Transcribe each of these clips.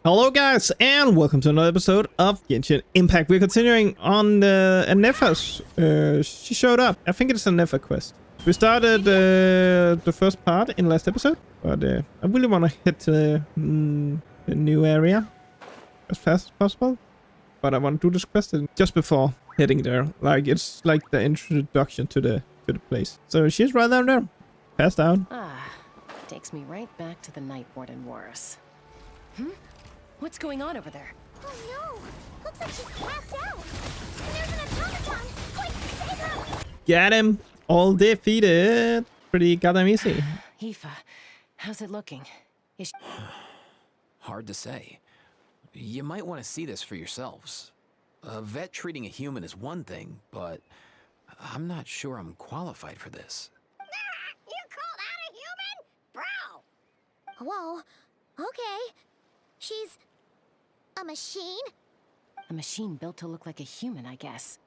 Hello guys, and welcome to another episode of Genshin Impact. We're continuing on Ineffa's. She showed up. I think it's an ineffa quest. We started the first part in last episode, but I really want to hit the new area as fast as possible. But I want to do this quest just before heading there. Like it's like the introduction to the place. So she's right down there, passed out. Takes me right back to the Night Warden Wars. What's going on over there? Oh no! Looks like she's passed out! And there's an automaton! Quick, save her! Get him! All defeated! Pretty goddamn easy. Aoife, how's it looking? Is Hard to say. You might want to see this for yourselves. A vet treating a human is one thing, but I'm not sure I'm qualified for this. You call that a human? Bro! Whoa. Okay. She's a machine? a machine built to look like a human, I guess.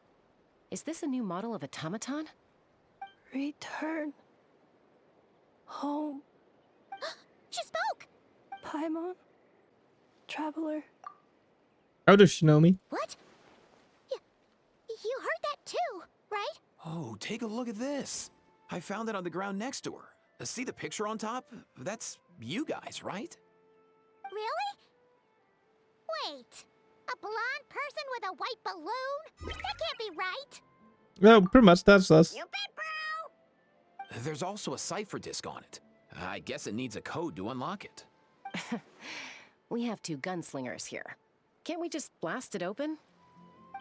Is this a new model of automaton? Return home, She spoke! Paimon, traveler. How does she know me? What? You heard that too, right? Oh, take a look at this. I found it on the ground next to her. See the picture on top? That's you guys, right? Really? Wait. A blonde person with a white balloon? That can't be right. Well, pretty much that's us. You bet, bro! There's also a cipher disk on it. I guess it needs a code to unlock it. We have two gunslingers here. Can't we just blast it open?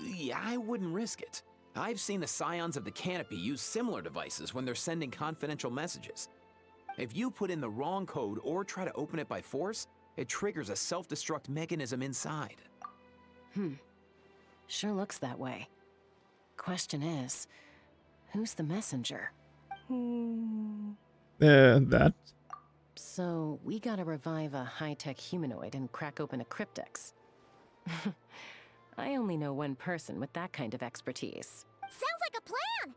Yeah, I wouldn't risk it. I've seen the Scions of the Canopy use similar devices when they're sending confidential messages. If you put in the wrong code or try to open it by force, it triggers a self-destruct mechanism inside. Sure looks that way. Question is, who's the messenger? That. So, we gotta revive a high-tech humanoid and crack open a cryptex. I only know one person with that kind of expertise. Sounds like a plan!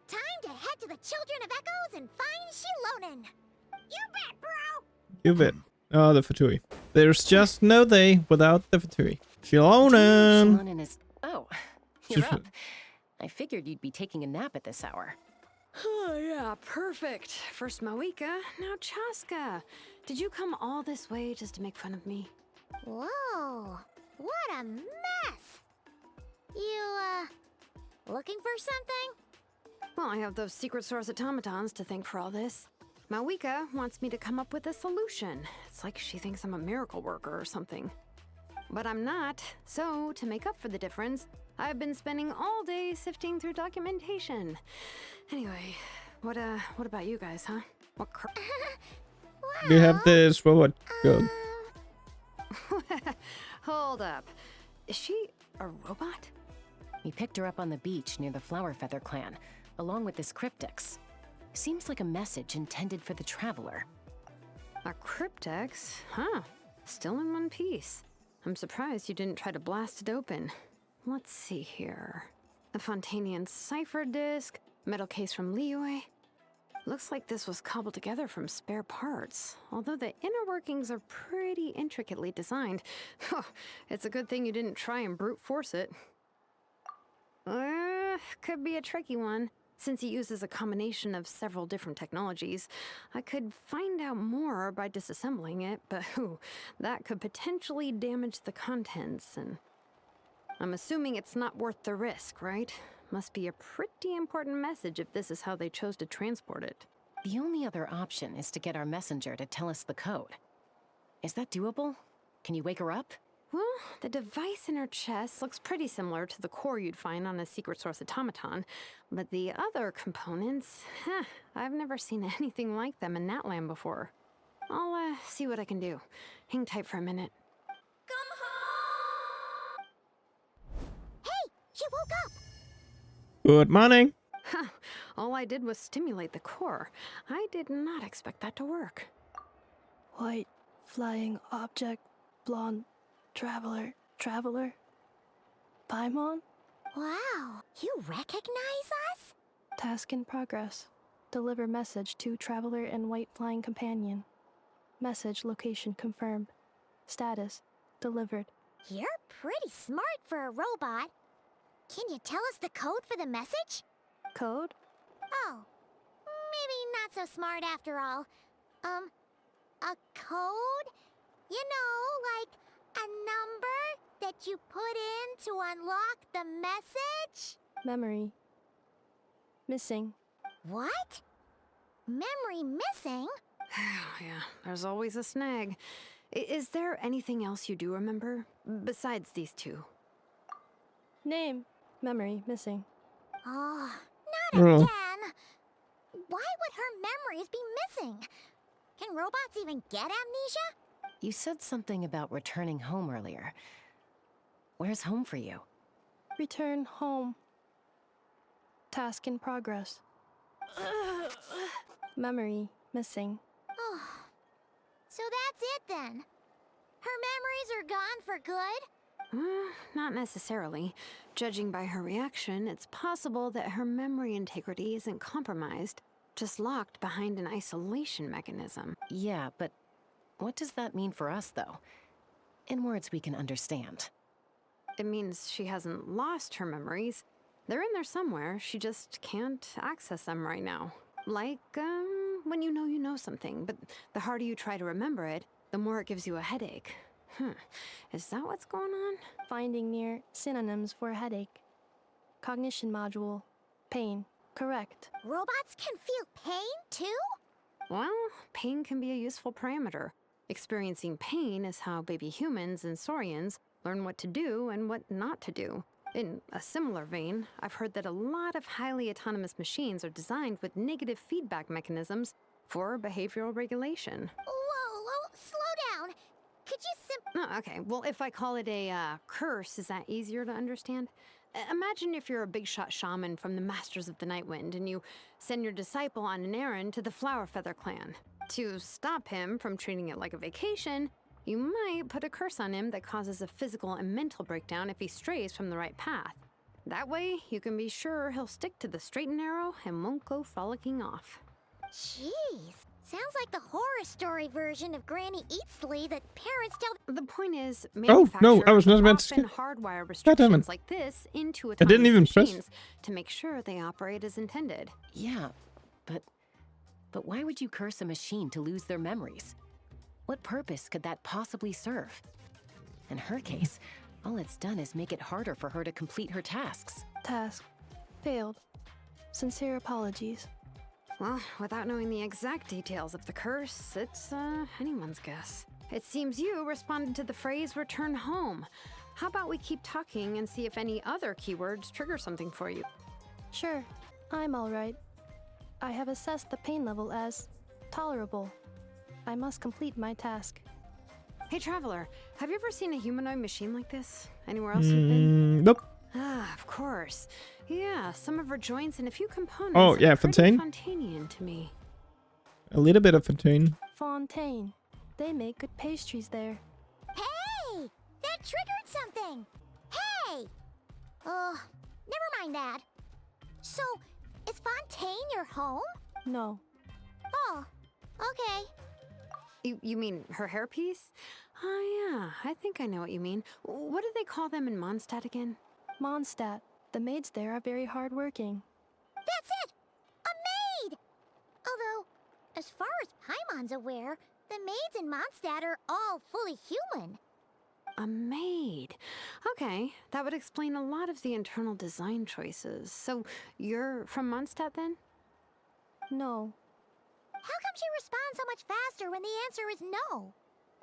Time to head to the Children of Echoes and find Shilonen! You bet, bro! You bet. Oh, the Fatui. There's just no day without the Fatui. Shilonen! Shilonen is... Oh, you're up. I figured you'd be taking a nap at this hour. Oh yeah, perfect. First Mawika, now Chaska. Did you come all this way just to make fun of me? Whoa! What a mess! You, looking for something? Well, I have those secret source automatons to thank for all this. Mawika wants me to come up with a solution. It's like she thinks I'm a miracle worker or something. But I'm not, so to make up for the difference, I've been spending all day sifting through documentation. Anyway, what about you guys, huh? What We have this robot code. Hold up. Is she a robot? We picked her up on the beach near the Flower Feather clan, along with this cryptex. Seems like a message intended for the traveler. A cryptex? Huh. Still in one piece. I'm surprised you didn't try to blast it open. Let's see here. The Fontanian cipher disk, metal case from Liyue. Looks like this was cobbled together from spare parts, although the inner workings are pretty intricately designed. It's a good thing you didn't try and brute force it. Could be a tricky one. Since it uses a combination of several different technologies, I could find out more by disassembling it, but that could potentially damage the contents, and I'm assuming it's not worth the risk, right? Must be a pretty important message if this is how they chose to transport it. The only other option is to get our messenger to tell us the code. Is that doable? Can you wake her up? Well, the device in her chest looks pretty similar to the core you'd find on a secret source automaton, but the other components, I've never seen anything like them in Natlan before. I'll see what I can do. Hang tight for a minute. Come home! Hey! She woke up! Good morning. All I did was stimulate the core. I did not expect that to work. White, flying object, blonde, traveler. Paimon? Wow! You recognize us? Task in progress. Deliver message to traveler and white flying companion. Message location confirmed. Status: Delivered. You're pretty smart for a robot. Can you tell us the code for the message? Code? Oh, maybe not so smart after all. A code? You know, like a number that you put in to unlock the message? Memory. Missing. What? Memory missing? Yeah, there's always a snag. Is there anything else you do remember? Besides these two? Name. Memory. Missing. Oh, not Oh. again! Why would her memories be missing? Can robots even get amnesia? You said something about returning home earlier. Where's home for you? Return home. Task in progress. Memory. Missing. Oh, so that's it then. Her memories are gone for good? Not necessarily. Judging by her reaction, it's possible that her memory integrity isn't compromised, just locked behind an isolation mechanism. Yeah, but what does that mean for us, though? In words we can understand. It means she hasn't lost her memories. They're in there somewhere, she just can't access them right now. Like, when you know something, but the harder you try to remember it, the more it gives you a headache. Is that what's going on? Finding near synonyms for headache. Cognition module. Pain. Correct. Robots can feel pain too? Well, pain can be a useful parameter. Experiencing pain is how baby humans and saurians learn what to do and what not to do. In a similar vein, I've heard that a lot of highly autonomous machines are designed with negative feedback mechanisms for behavioral regulation. Whoa, slow down. Could you Oh, okay, well, if I call it a curse, is that easier to understand? Imagine if you're a big shot shaman from the Masters of the Nightwind and you send your disciple on an errand to the Flowerfeather clan. To stop him from treating it like a vacation, you might put a curse on him that causes a physical and mental breakdown if he strays from the right path. That way, you can be sure he'll stick to the straight and narrow and won't go frolicking off. Jeez. Sounds like the horror story version of Granny Eatsley that parents tell. The point is, Oh, no, I was not meant to often skip. hardwire damn it. restrictions like this into I didn't autonomous even press. machines to make sure they operate as intended. Yeah, but why would you curse a machine to lose their memories? What purpose could that possibly serve? In her case, all it's done is make it harder for her to complete her tasks. Task. Failed. Sincere apologies. Well, without knowing the exact details of the curse, it's anyone's guess. It seems you responded to the phrase return home. How about we keep talking and see if any other keywords trigger something for you? Sure. I'm alright. I have assessed the pain level as tolerable. I must complete my task. Hey, Traveler, have you ever seen a humanoid machine like this? Anywhere else you've been? Nope. Ah, of course. Yeah, some of her joints and a few components. Oh, yeah, are pretty Fontaine. Fontanian to me. A little bit of Fontaine. Fontaine. They make good pastries there. Hey! That triggered something! Hey! Never mind that. So, is Fontaine your home? No. Oh, okay. You mean her hairpiece? Oh, yeah, I think I know what you mean. What do they call them in Mondstadt again? Mondstadt. The maids there are very hardworking. That's it! A maid! Although, as far as Paimon's aware, the maids in Mondstadt are all fully human. A maid. Okay, that would explain a lot of the internal design choices. So, you're from Mondstadt then? No. How come she responds so much faster when the answer is no?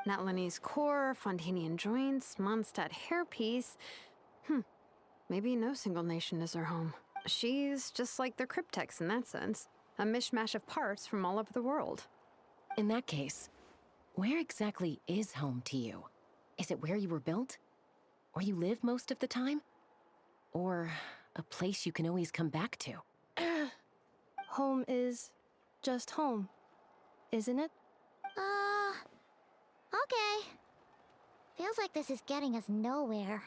Natlanese core, Fontanian joints, Mondstadt hairpiece. Maybe no single nation is her home. She's just like the Cryptex in that sense. A mishmash of parts from all over the world. In that case, where exactly is home to you? Is it where you were built? Where you live most of the time? Or a place you can always come back to? Home is just home, isn't it? Okay. Feels like this is getting us nowhere.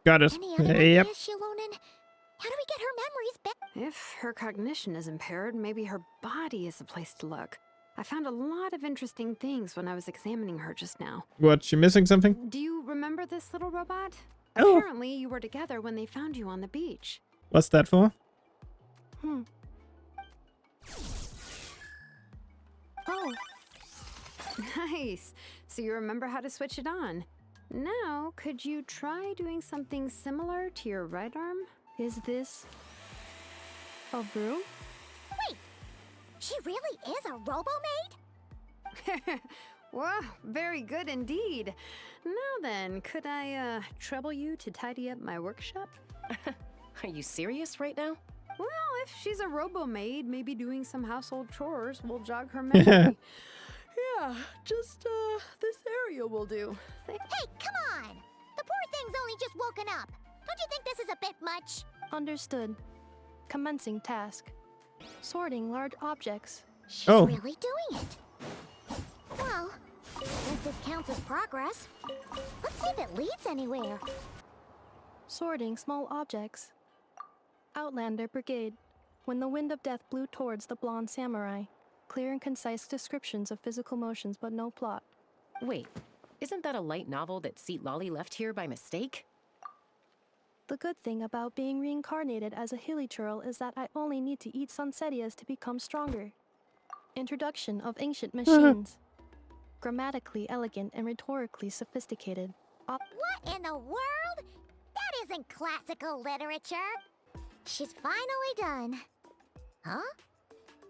Got it. Any other Yep. ideas, Shilonen? How do we get her memories back? If her cognition is impaired, maybe her body is the place to look. I found a lot of interesting things when I was examining her just now. What, she missing something? Do you remember this little robot? Oh. Apparently, you were together when they found you on the beach. What's that for? Oh, Nice. So you remember how to switch it on. Now, could you try doing something similar to your right arm? is this a broom? Wait, she really is a robo-maid? Wow, very good indeed. Now then, could I trouble you to tidy up my workshop? Are you serious right now? Well, if she's a robo-maid, maybe doing some household chores will jog her memory. Yeah, just this area will do. Hey, come on! The poor thing's only just woken up. Don't you think this is a bit much? Understood. Commencing task. Sorting large objects. She's Oh. really doing it. Well, guess this counts as progress. Let's see if it leads anywhere. Sorting small objects. Outlander Brigade. When the wind of death blew towards the blonde samurai. Clear and concise descriptions of physical motions, but no plot. Wait, isn't that a light novel that Seat Lolly left here by mistake? The good thing about being reincarnated as a hilly churl is that I only need to eat sunsetias to become stronger. Introduction of ancient machines. Grammatically elegant and rhetorically sophisticated. What in the world? That isn't classical literature. She's finally done. Huh?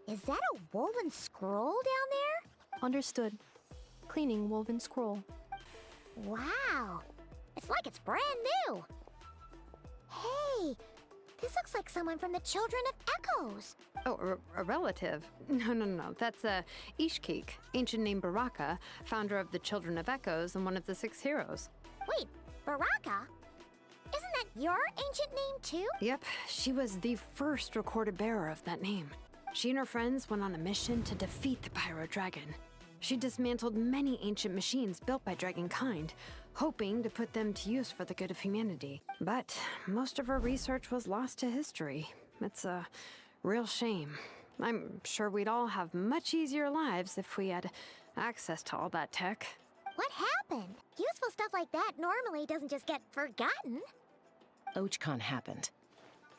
Is that a woven scroll down there? Understood. Cleaning woven scroll. Wow. It's like it's brand new. Hey, this looks like someone from the Children of Echoes. Oh, a relative? No. That's Ishkik, ancient name Baraka, founder of the Children of Echoes and one of the 6 heroes. Wait, Baraka? Isn't that your ancient name too? Yep, she was the first recorded bearer of that name. She and her friends went on a mission to defeat the Pyro Dragon. She dismantled many ancient machines built by Dragonkind, hoping to put them to use for the good of humanity. But most of her research was lost to history. It's a real shame. I'm sure we'd all have much easier lives if we had access to all that tech. What happened? Useful stuff like that normally doesn't just get forgotten. Ochcon happened.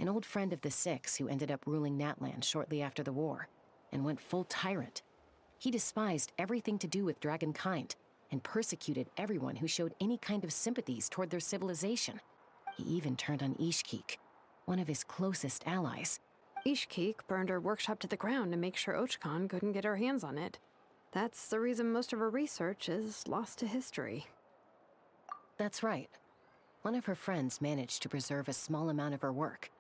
An old friend of the 6 who ended up ruling Natlan shortly after the war, and went full tyrant. He despised everything to do with Dragonkind, and persecuted everyone who showed any kind of sympathies toward their civilization. He even turned on Ishkik, one of his closest allies. Ishkik burned her workshop to the ground to make sure Ochcon couldn't get her hands on it. That's the reason most of her research is lost to history. That's right. One of her friends managed to preserve a small amount of her work.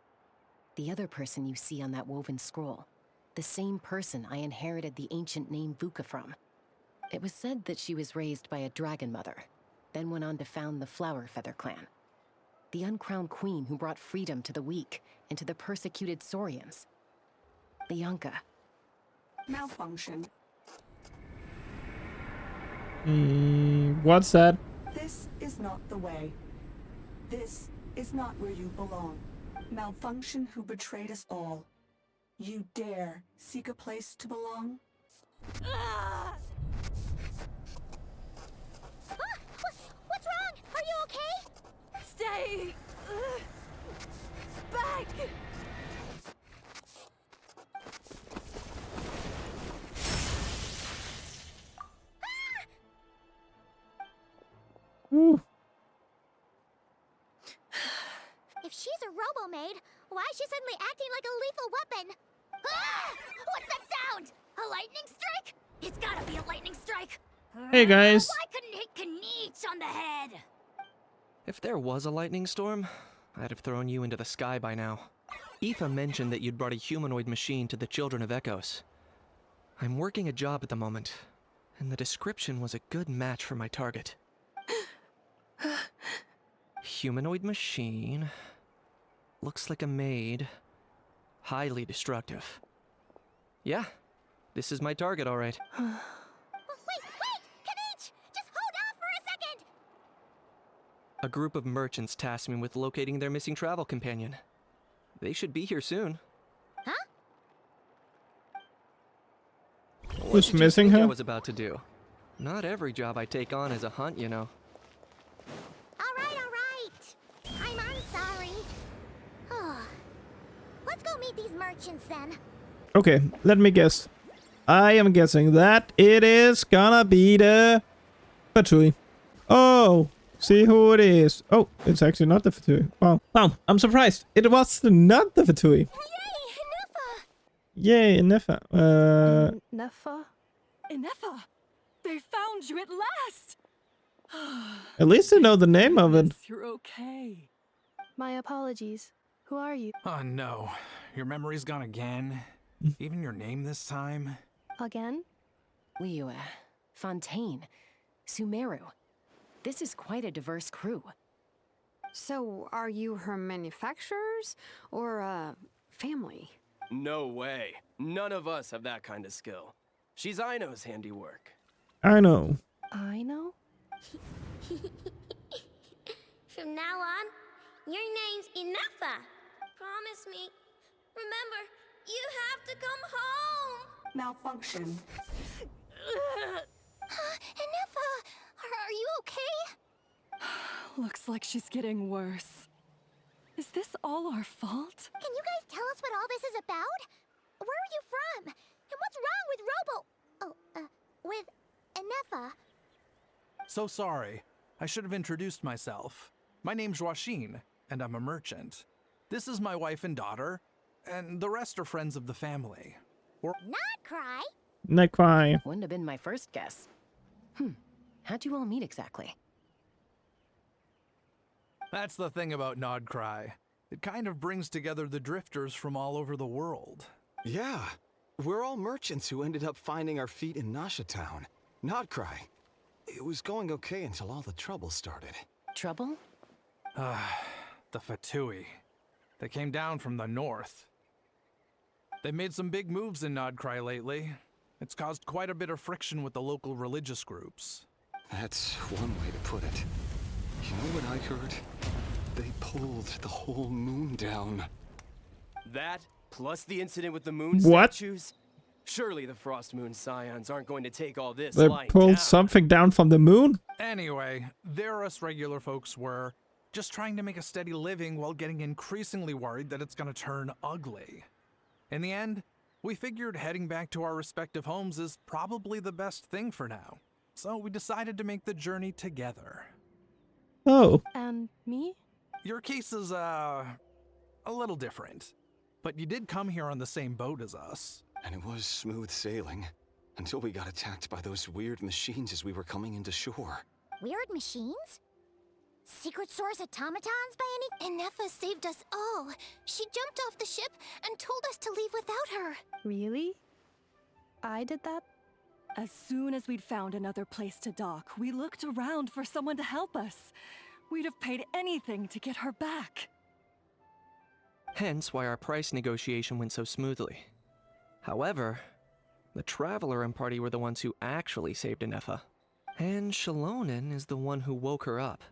The other person you see on that woven scroll, the same person I inherited the ancient name Vuka from. It was said that she was raised by a dragon mother, then went on to found the Flower Feather clan. The uncrowned queen who brought freedom to the weak and to the persecuted Saurians. Bianca. Malfunction. What's that? This is not the way. This is not where you belong. Malfunction who betrayed us all. You dare seek a place to belong? What's wrong? Are you okay? Stay back! Ooh. If she's a robo-maid, why is she suddenly acting like a lethal weapon? Ah! What's that sound? A lightning strike? It's gotta be a lightning strike. Hey guys. Why couldn't hit Kniech on the head? If there was a lightning storm, I'd have thrown you into the sky by now. Aoife mentioned that you'd brought a humanoid machine to the Children of Echoes. I'm working a job at the moment, and the description was a good match for my target. Humanoid machine. Looks like a maid. Highly destructive. Yeah, this is my target, all right. Wait! Kniech! Just hold off for a second! A group of merchants tasked me with locating their missing travel companion. They should be here soon. Huh? Who's did you missing think I her? was about to do? Not every job I take on is a hunt, you know. All right. I'm sorry. Let's go meet these merchants then. Okay, let me guess. I am guessing that it is gonna be the Fatui. Oh, see who it is. Oh, it's actually not the Fatui. Wow. Wow, I'm surprised. It was not the Fatui. Yay, Yay, ineffa. Neffa? Ineffa! They found you at last! At least I know the name of it. Goodness, you're okay. My apologies. Who are you? Oh no, your memory's gone again? Even your name this time? Again? Liyue, Fontaine, Sumeru. This is quite a diverse crew. So, are you her manufacturers or family? No way. None of us have that kind of skill. She's Aino's handiwork. I know. I know? From now on, your name's Ineffa. Promise me. Remember, you have to come home. Malfunction. Ineffa, are you okay? Looks like she's getting worse. Is this all our fault? Can you guys tell us what all this is about? Where are you from? And what's wrong with with Ineffa? So sorry. I should have introduced myself. My name's Joachine, and I'm a merchant. This is my wife and daughter, and the rest are friends of the family. Not cry. Not cry. Wouldn't have been my first guess. How'd you all meet exactly? That's the thing about Nodcry. It kind of brings together the drifters from all over the world. Yeah, we're all merchants who ended up finding our feet in Nasha Town. Nodcry. It was going okay until all the trouble started. Trouble? The Fatui. They came down from the north. They've made some big moves in Nodcry lately. It's caused quite a bit of friction with the local religious groups. That's one way to put it. You know what I heard? They pulled the whole moon down. That, plus the incident with the moon What? statues? Surely the Frost Moon Scions aren't going to take all this They lying pulled down. something down from the moon? Anyway, there us regular folks were just trying to make a steady living while getting increasingly worried that it's gonna turn ugly. In the end, we figured heading back to our respective homes is probably the best thing for now. So we decided to make the journey together. Oh. And me? Your case is, a little different. But you did come here on the same boat as us. And it was smooth sailing. Until we got attacked by those weird machines as we were coming into shore. Weird machines? Secret Source automatons by any? Ineffa saved us all. She jumped off the ship and told us to leave without her. Really? I did that? As soon as we'd found another place to dock, we looked around for someone to help us. We'd have paid anything to get her back. Hence why our price negotiation went so smoothly. However, the Traveler and party were the ones who actually saved Ineffa. And Shalonen is the one who woke her up.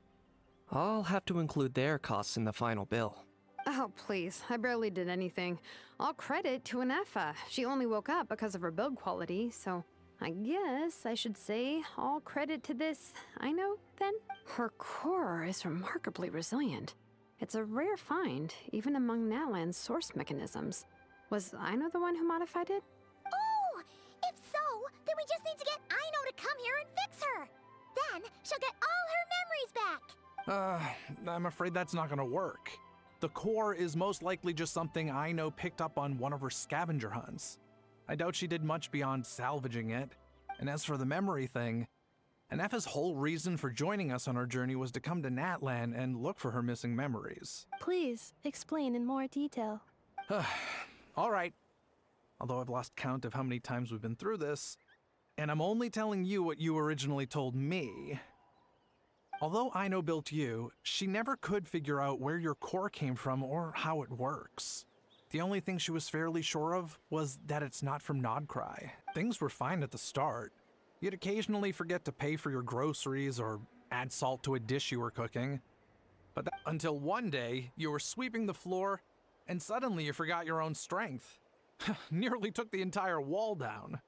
I'll have to include their costs in the final bill. Oh, please. I barely did anything. All credit to Ineffa. She only woke up because of her build quality, so I guess I should say all credit to this Aino, then? Her core is remarkably resilient. It's a rare find, even among Nalan's source mechanisms. Was Aino the one who modified it? Oh! If so, then we just need to get Aino to come here and fix her. Then she'll get all her memories back. I'm afraid that's not gonna work. The core is most likely just something Aino picked up on one of her scavenger hunts. I doubt she did much beyond salvaging it. And as for the memory thing, Ineffa's whole reason for joining us on our journey was to come to Natlan and look for her missing memories. Please, explain in more detail. Alright. Although I've lost count of how many times we've been through this, and I'm only telling you what you originally told me. Although Aino built you, she never could figure out where your core came from or how it works. The only thing she was fairly sure of was that it's not from Nodcry. Things were fine at the start. You'd occasionally forget to pay for your groceries or add salt to a dish you were cooking. But until one day, you were sweeping the floor, and suddenly you forgot your own strength. Nearly took the entire wall down.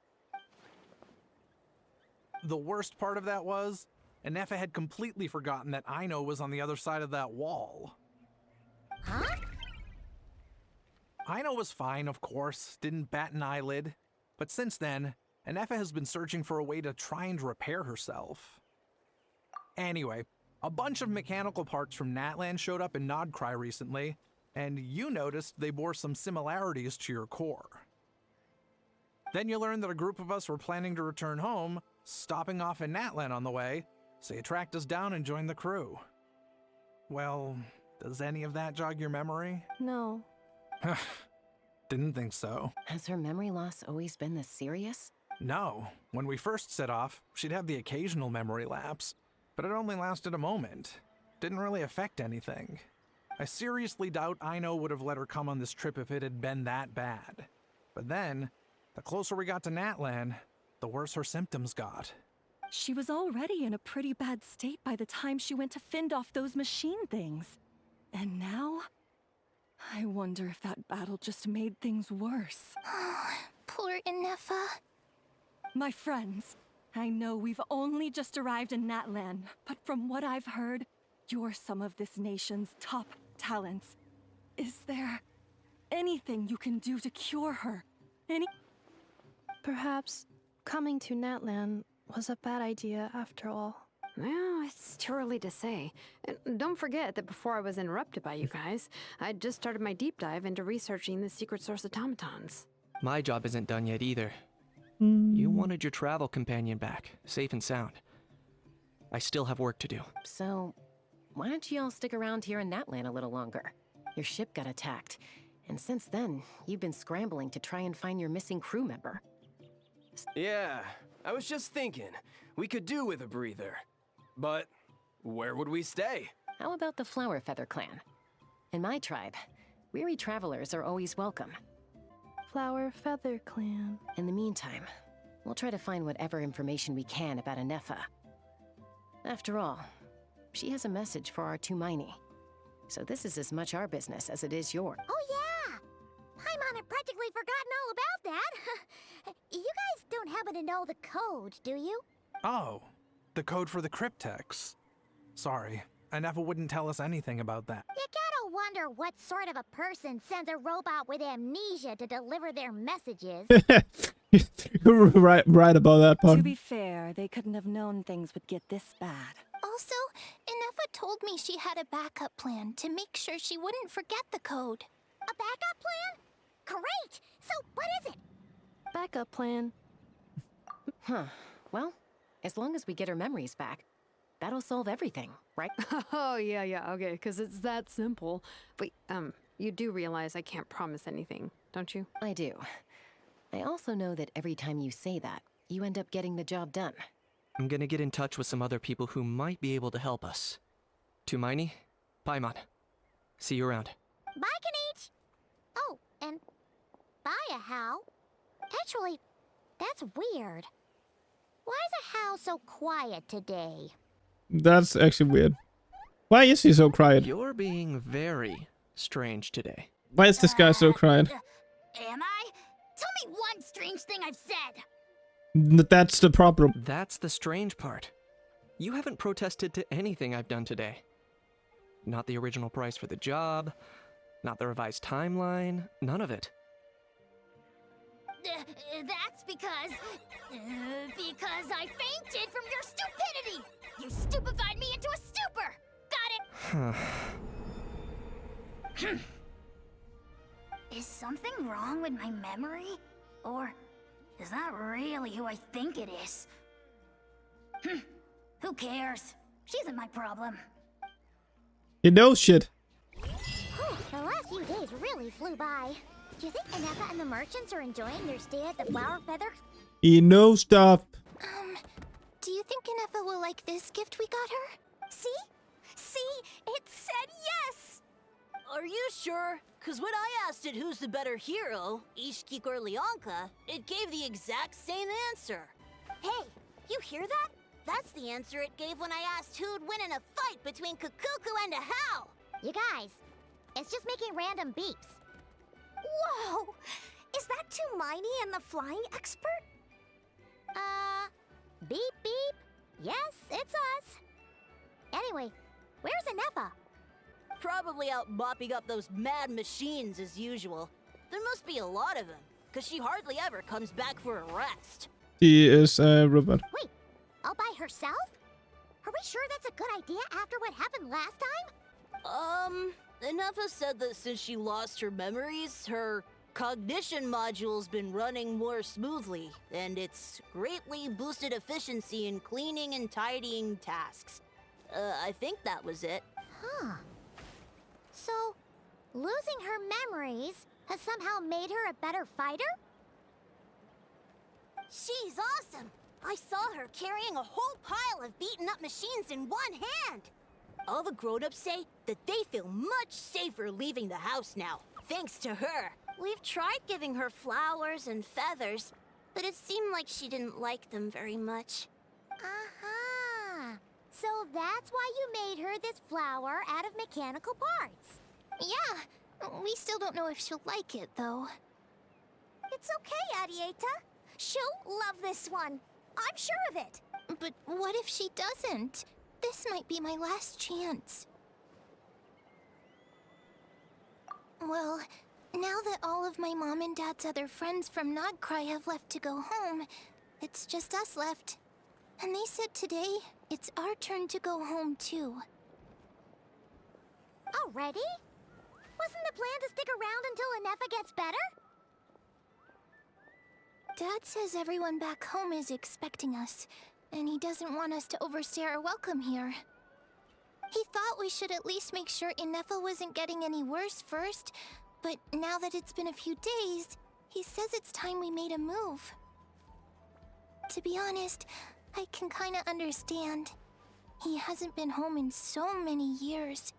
the worst part of that was, ineffa had completely forgotten that Aino was on the other side of that wall. Huh? Aino was fine, of course, didn't bat an eyelid. But since then, ineffa has been searching for a way to try and repair herself. Anyway, a bunch of mechanical parts from Natlan showed up in Nodcry recently, and you noticed they bore some similarities to your core. Then you learned that a group of us were planning to return home, stopping off in Natlan on the way, so you tracked us down and joined the crew. Well, does any of that jog your memory? No. Didn't think so. Has her memory loss always been this serious? No. When we first set off, she'd have the occasional memory lapse, but it only lasted a moment. Didn't really affect anything. I seriously doubt Aino would have let her come on this trip if it had been that bad. But then, the closer we got to Natlan, the worse her symptoms got. She was already in a pretty bad state by the time she went to fend off those machine things. And now, I wonder if that battle just made things worse. Poor Ineffa. My friends, I know we've only just arrived in Natlan, but from what I've heard, you're some of this nation's top talents. Is there anything you can do to cure her? Perhaps coming to Natlan was a bad idea after all. Well, it's too early to say. And don't forget that before I was interrupted by you guys, I'd just started my deep dive into researching the secret source automatons. My job isn't done yet either. You wanted your travel companion back, safe and sound. I still have work to do. So, why don't you all stick around here in Natlan a little longer? Your ship got attacked, and since then, you've been scrambling to try and find your missing crew member. Yeah, I was just thinking, we could do with a breather. But where would we stay? How about the Flower Feather clan? In my tribe, weary travelers are always welcome. Flower Feather Clan. In the meantime, we'll try to find whatever information we can about ineffa. After all, she has a message for our Tumaini. So this is as much our business as it is yours. Oh yeah! Paimon had practically forgotten all about that. You guys don't happen to know the code, do you? Oh, the code for the cryptex. Sorry, ineffa wouldn't tell us anything about that. You gotta wonder what sort of a person sends a robot with amnesia to deliver their messages. right about that part. To be fair, they couldn't have known things would get this bad. Also, Ineffa told me she had a backup plan to make sure she wouldn't forget the code. A backup plan? Great! So, what is it? Backup plan. Huh. Well, as long as we get her memories back, that'll solve everything, right? Oh, yeah, okay, because it's that simple. Wait, you do realize I can't promise anything, don't you? I do. I also know that every time you say that, you end up getting the job done. I'm gonna get in touch with some other people who might be able to help us. Tumaini, Paimon. See you around. Bye, Kanich! Oh, and bye, How. Actually, that's weird. Why is How so quiet today? That's actually weird. Why is he so quiet? You're being very strange today. Why is this guy so quiet? Am I? Tell me one strange thing I've said! That's the problem. That's the strange part. You haven't protested to anything I've done today. Not the original price for the job, not the revised timeline, none of it. That's because I fainted from your stupidity! You stupefied me into a stupor! Got it? Is something wrong with my memory? Or is that really who I think it is? Who cares? She isn't my problem. You know shit. The last few days really flew by. Do you think Ineffa and the merchants are enjoying their stay at the Flower Feather? You know stuff. Do you think Ineffa will like this gift we got her? See? It said yes! Are you sure? Cause when I asked it who's the better hero, Ishkik or Leonka, it gave the exact same answer. Hey, you hear that? That's the answer it gave when I asked who'd win in a fight between Kukuku and Ahau. You guys, it's just making random beeps. Whoa! Is that Tumaini and the flying expert? Beep beep. Yes, it's us. Anyway, where's ineffa? Probably out mopping up those mad machines as usual. There must be a lot of them, because she hardly ever comes back for a rest. She is a robot. Wait, all by herself? Are we sure that's a good idea after what happened last time? Ineffa said that since she lost her memories, her cognition module's been running more smoothly, and it's greatly boosted efficiency in cleaning and tidying tasks. I think that was it. Huh. So, losing her memories has somehow made her a better fighter? She's awesome! I saw her carrying a whole pile of beaten up machines in one hand! All the grown-ups say that they feel much safer leaving the house now, thanks to her. We've tried giving her flowers and feathers, but it seemed like she didn't like them very much. Uh-huh. So that's why you made her this flower out of mechanical parts. Yeah, we still don't know if she'll like it, though. It's okay, Arieta. She'll love this one. I'm sure of it. But what if she doesn't? This might be my last chance. Well, now that all of my mom and dad's other friends from Nodcry have left to go home, it's just us left. And they said today, it's our turn to go home too. Already? Wasn't the plan to stick around until ineffa gets better? Dad says everyone back home is expecting us, and he doesn't want us to overstay our welcome here. He thought we should at least make sure ineffa wasn't getting any worse first, but now that it's been a few days, he says it's time we made a move. To be honest, I can kinda understand. He hasn't been home in so many years.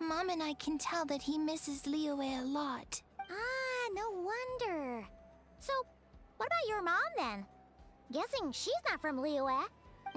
Mom and I can tell that he misses Liyue a lot. Ah, no wonder. So, what about your mom then? Guessing she's not from Liyue.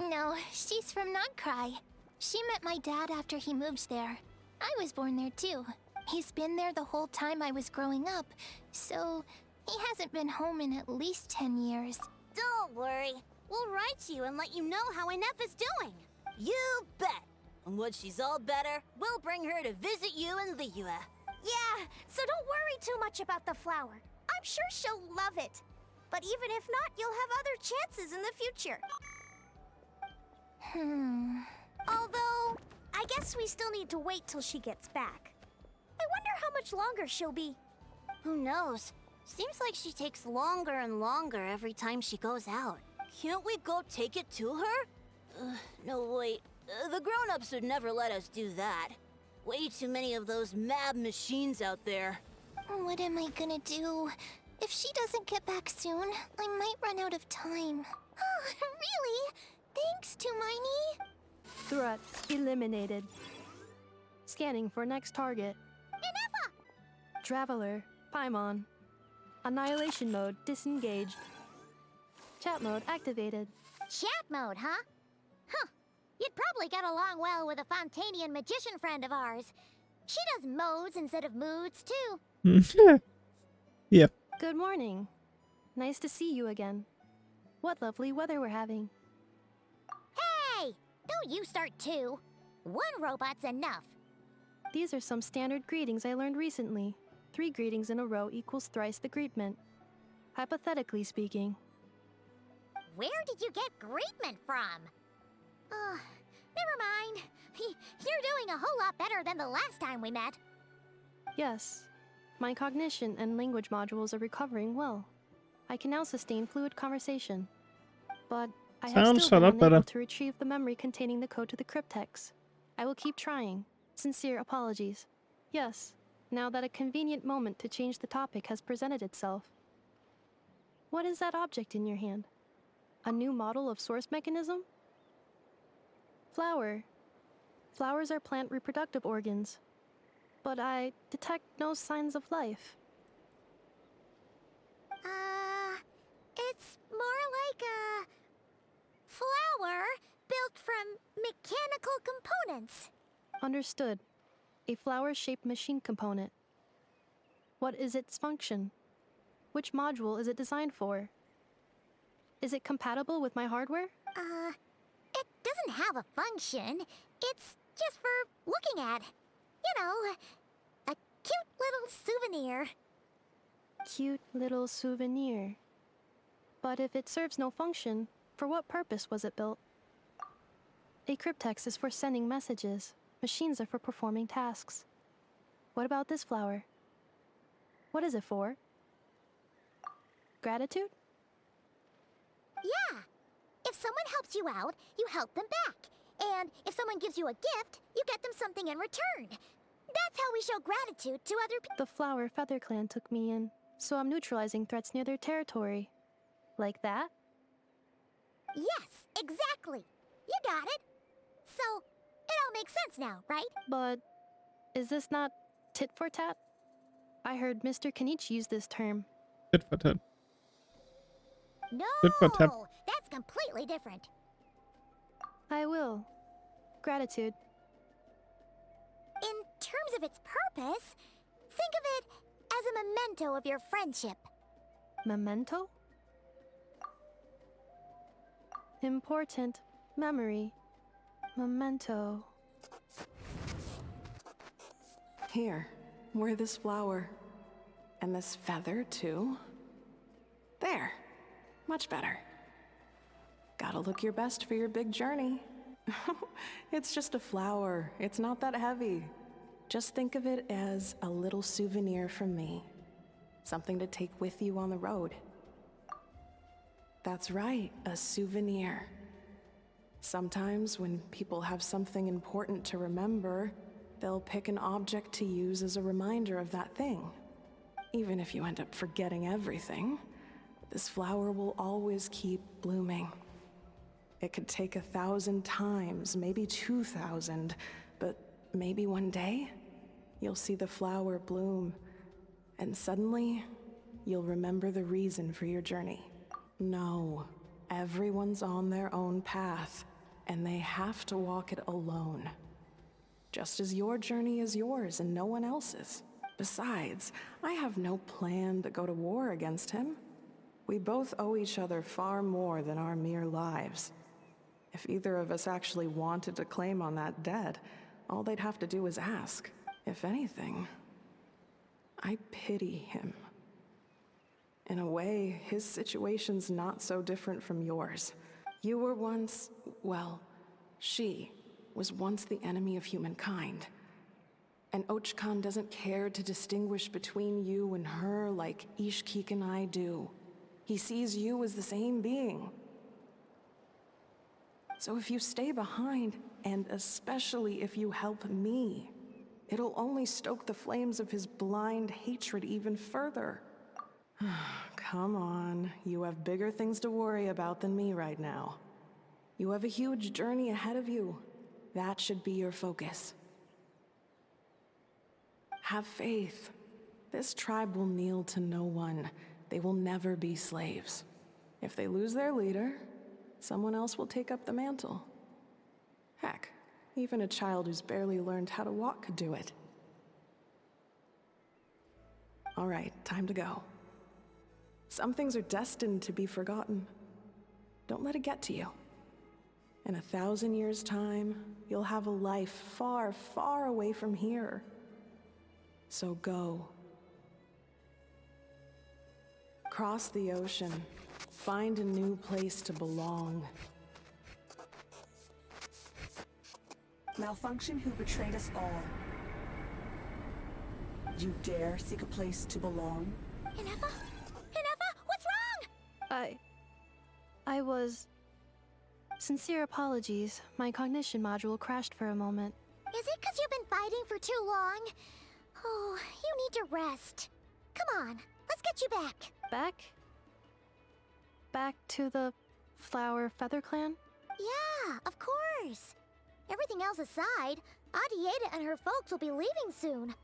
No, she's from Nodcry. She met my dad after he moved there. I was born there too. He's been there the whole time I was growing up, so he hasn't been home in at least 10 years. Don't worry. We'll write to you and let you know how ineffa's doing. You bet. And when she's all better, we'll bring her to visit you in Liyue. Yeah, so don't worry too much about the flower. I'm sure she'll love it. But even if not, you'll have other chances in the future. Although, I guess we still need to wait till she gets back. I wonder how much longer she'll be. Who knows? Seems like she takes longer and longer every time she goes out. Can't we go take it to her? No, wait. The grown-ups would never let us do that. Way too many of those mad machines out there. What am I gonna do? If she doesn't get back soon, I might run out of time. Oh, really? Thanks, Tumini. Threat eliminated. Scanning for next target. ineffa! Traveler, Paimon. Annihilation mode disengaged. Chat mode activated. Chat mode, huh? Huh. You'd probably get along well with a Fontanian magician friend of ours. She does modes instead of moods, too. Yep. Good morning. Nice to see you again. What lovely weather we're having. Hey! Don't you start too. One robot's enough. These are some standard greetings I learned recently. 3 greetings in a row equals thrice the greetment. Hypothetically speaking. Where did you get greetment from? Never mind. You're doing a whole lot better than the last time we met. Yes. My cognition and language modules are recovering well. I can now sustain fluid conversation. But I have Sounds still a been lot unable better. to retrieve the memory containing the code to the cryptex. I will keep trying. Sincere apologies. Yes, now that a convenient moment to change the topic has presented itself. What is that object in your hand? A new model of source mechanism? Flower. Flowers are plant reproductive organs. But I detect no signs of life. It's more like a flower built from mechanical components. Understood. A flower-shaped machine component. What is its function? Which module is it designed for? Is it compatible with my hardware? It doesn't have a function. It's just for looking at. You know, a cute little souvenir. Cute little souvenir. But if it serves no function, for what purpose was it built? A cryptex is for sending messages. Machines are for performing tasks. What about this flower? What is it for? Gratitude? Yeah. If someone helps you out, you help them back. And if someone gives you a gift, you get them something in return. That's how we show gratitude to other people. The Flower Feather Clan took me in, so I'm neutralizing threats near their territory. Like that? Yes, exactly. You got it. So, it all makes sense now, right? But is this not tit for tat? I heard Mr. Kenichi use this term. Tit for tat. No, Tit for tat. that's completely different. I will. Gratitude. In terms of its purpose, think of it as a memento of your friendship. Memento? Important memory. Memento. Here, wear this flower. And this feather, too. There. Much better. Gotta look your best for your big journey. It's just a flower. It's not that heavy. Just think of it as a little souvenir from me. Something to take with you on the road. That's right, a souvenir. Sometimes when people have something important to remember, they'll pick an object to use as a reminder of that thing. Even if you end up forgetting everything, this flower will always keep blooming. It could take 1,000 times, maybe 2,000, but maybe one day, you'll see the flower bloom, and suddenly, you'll remember the reason for your journey. No, everyone's on their own path, and they have to walk it alone. Just as your journey is yours and no one else's. Besides, I have no plan to go to war against him. We both owe each other far more than our mere lives. If either of us actually wanted to claim on that debt, all they'd have to do is ask. If anything, I pity him. In a way, his situation's not so different from yours. You were once, well, she was once the enemy of humankind. And Ochkan doesn't care to distinguish between you and her like Ishkik and I do. He sees you as the same being. So if you stay behind, and especially if you help me, it'll only stoke the flames of his blind hatred even further. Come on, you have bigger things to worry about than me right now. You have a huge journey ahead of you. That should be your focus. Have faith. This tribe will kneel to no one. They will never be slaves. If they lose their leader, someone else will take up the mantle. Heck, even a child who's barely learned how to walk could do it. All right, time to go. Some things are destined to be forgotten. Don't let it get to you. In 1,000 years' time, you'll have a life far, far away from here. So go. Cross the ocean. Find a new place to belong. Malfunction who betrayed us all. You dare seek a place to belong? Ineffa? Ineffa, what's wrong? I was... Sincere apologies. My cognition module crashed for a moment. Is it because you've been fighting for too long? Oh, you need to rest. Come on, let's get you back. Back? Back to the Flower Feather Clan? Yeah, of course. Everything else aside, Adieta and her folks will be leaving soon.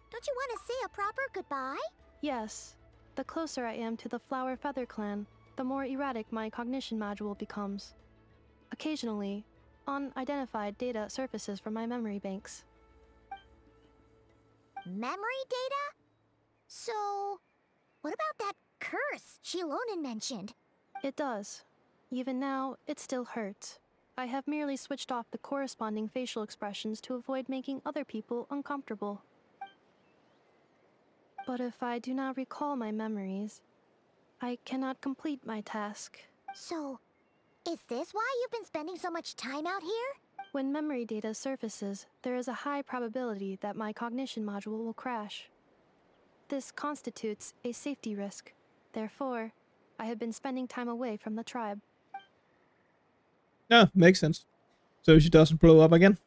Don't you want to say a proper goodbye? Yes. The closer I am to the Flower Feather Clan, the more erratic my cognition module becomes. Occasionally, unidentified data surfaces from my memory banks. Memory data? So, what about that curse Shilonen mentioned? It does. Even now, it still hurts. I have merely switched off the corresponding facial expressions to avoid making other people uncomfortable. But if I do not recall my memories, I cannot complete my task. So, is this why you've been spending so much time out here? When memory data surfaces, there is a high probability that my cognition module will crash. This constitutes a safety risk. Therefore, I have been spending time away from the tribe. Yeah, makes sense. So she doesn't blow up again.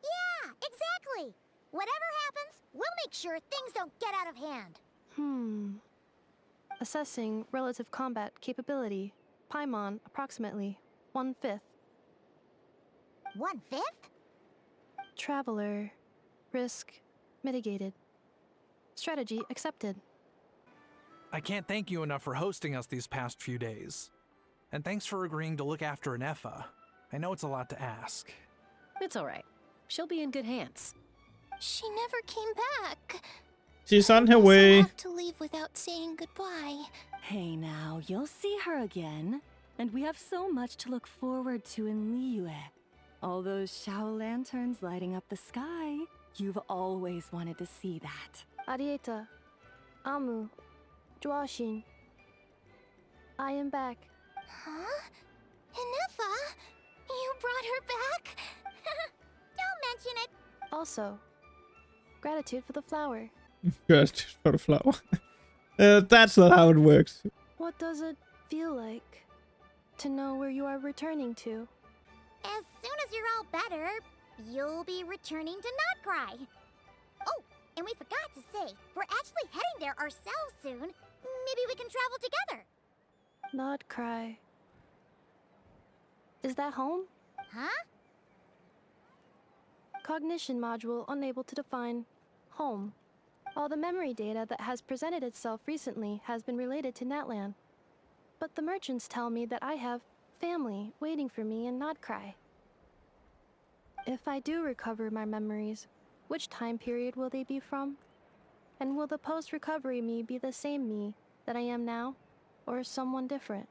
Yeah, exactly. Whatever happens, we'll make sure things don't get out of hand. Assessing relative combat capability. Paimon, approximately 1/5. 1/5? Traveler. Risk mitigated. Strategy accepted. I can't thank you enough for hosting us these past few days. And thanks for agreeing to look after ineffa. I know it's a lot to ask. It's all right. She'll be in good hands. She never came back. She's on her I'll way. have to leave without saying goodbye. Hey now, you'll see her again. And we have so much to look forward to in Liyue. All those Shao lanterns lighting up the sky. You've always wanted to see that. Arieta. Amu. Joashin. I am back. Huh? Ineffa? You brought her back? Don't mention it. Also, gratitude for the flower. Just for the flower. That's not how it works. What does it feel like to know where you are returning to? As soon as you're all better, you'll be returning to Notcry. Oh, and we forgot to say, we're actually heading there ourselves soon. Maybe we can travel together. Notcry. Is that home? Huh? Cognition module unable to define home. All the memory data that has presented itself recently has been related to Natlan. But the merchants tell me that I have family waiting for me in Notcry. If I do recover my memories, which time period will they be from? And will the post-recovery me be the same me that I am now, or someone different?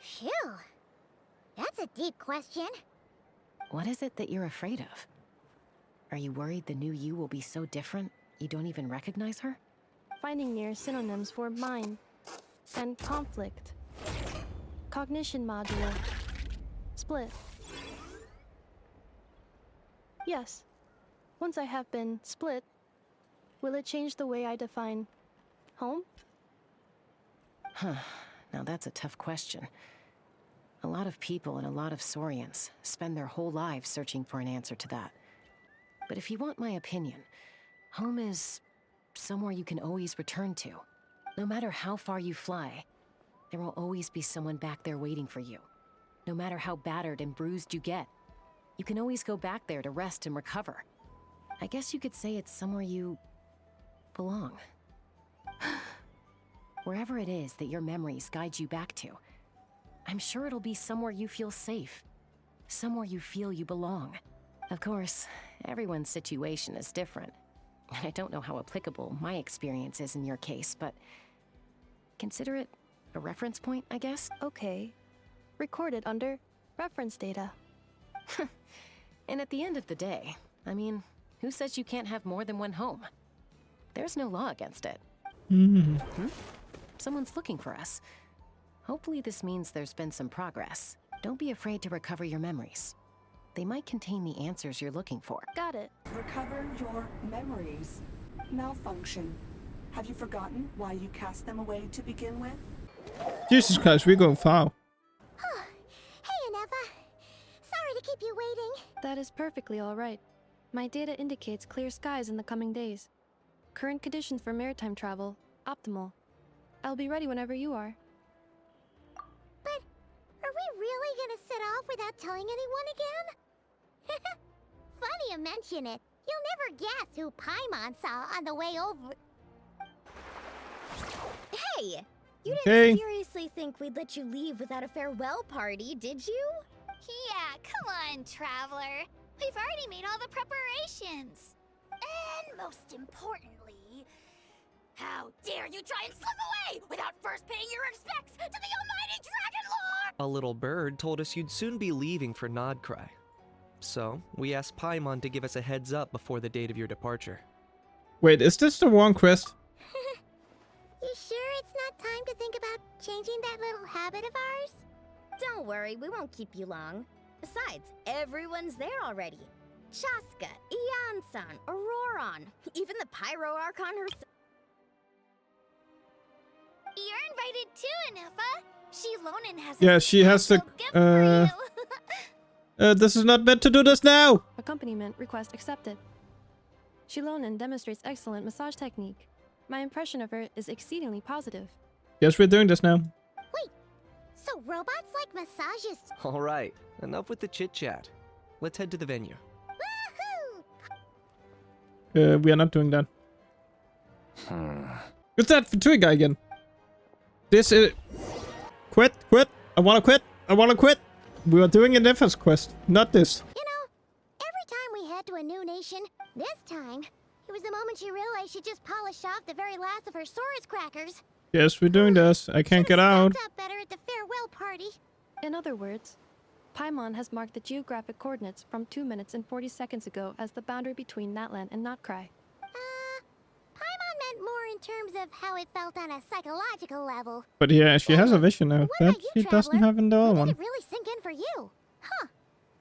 Phew. That's a deep question. What is it that you're afraid of? Are you worried the new you will be so different you don't even recognize her? Finding near synonyms for mind and conflict. Cognition module. Split. Yes. Once I have been split, will it change the way I define home? Huh. Now that's a tough question. A lot of people and a lot of Saurians spend their whole lives searching for an answer to that. But if you want my opinion, home is somewhere you can always return to. No matter how far you fly, there will always be someone back there waiting for you. No matter how battered and bruised you get, you can always go back there to rest and recover. I guess you could say it's somewhere you belong. Wherever it is that your memories guide you back to, I'm sure it'll be somewhere you feel safe. Somewhere you feel you belong. Of course, everyone's situation is different. And I don't know how applicable my experience is in your case, but consider it a reference point, I guess? Okay. Recorded under reference data. And at the end of the day, I mean, who says you can't have more than one home? There's no law against it. Someone's looking for us. Hopefully this means there's been some progress. Don't be afraid to recover your memories. They might contain the answers you're looking for. Got it. Recover your memories. Malfunction. Have you forgotten why you cast them away to begin with? Jesus Christ, we're going far. Hey, Ineffa. Sorry to keep you waiting. That is perfectly all right. My data indicates clear skies in the coming days. Current conditions for maritime travel, optimal. I'll be ready whenever you are. But are we really gonna set off without telling anyone again? Funny you mention it. You'll never guess who Paimon saw on the way over. Hey! You Okay. didn't seriously think we'd let you leave without a farewell party, did you? Yeah, come on, Traveler. We've already made all the preparations. And most importantly, how dare you try and slip away without first paying your respects to the almighty Dragon Lord! A little bird told us you'd soon be leaving for Nodcry. So, we asked Paimon to give us a heads up before the date of your departure. Wait, is this the wrong quest? You sure it's not time to think about changing that little habit of ours? Don't worry, we won't keep you long. Besides, everyone's there already. Chaska, Ian-san, Auroron, even the Pyro Archon herself. You're invited too, Ineffa. Shilonen has Yeah, she has to. This is not meant to do this now. Accompaniment request accepted. Shilonen demonstrates excellent massage technique. My impression of her is exceedingly positive. Yes, we're doing this now. Wait, so robots like massages? Alright, enough with the chit-chat. Let's head to the venue. Woohoo! We are not doing that. What's that Fatui guy again? This is... Quit! I wanna quit! We are doing an Ineffa's quest, not this. You know, every time we head to a new nation, this time, it was the moment she realized she just polished off the very last of her Saurus crackers. Yes, we're doing this. I can't get out. Up better at the farewell party. In other words, Paimon has marked the geographic coordinates from 2 minutes and 40 seconds ago as the boundary between Natlan and Notcry. Paimon meant more in terms of how it felt on a psychological level. But yeah, she has a vision now that she doesn't have in the other one. Did it really sink in for you? Huh.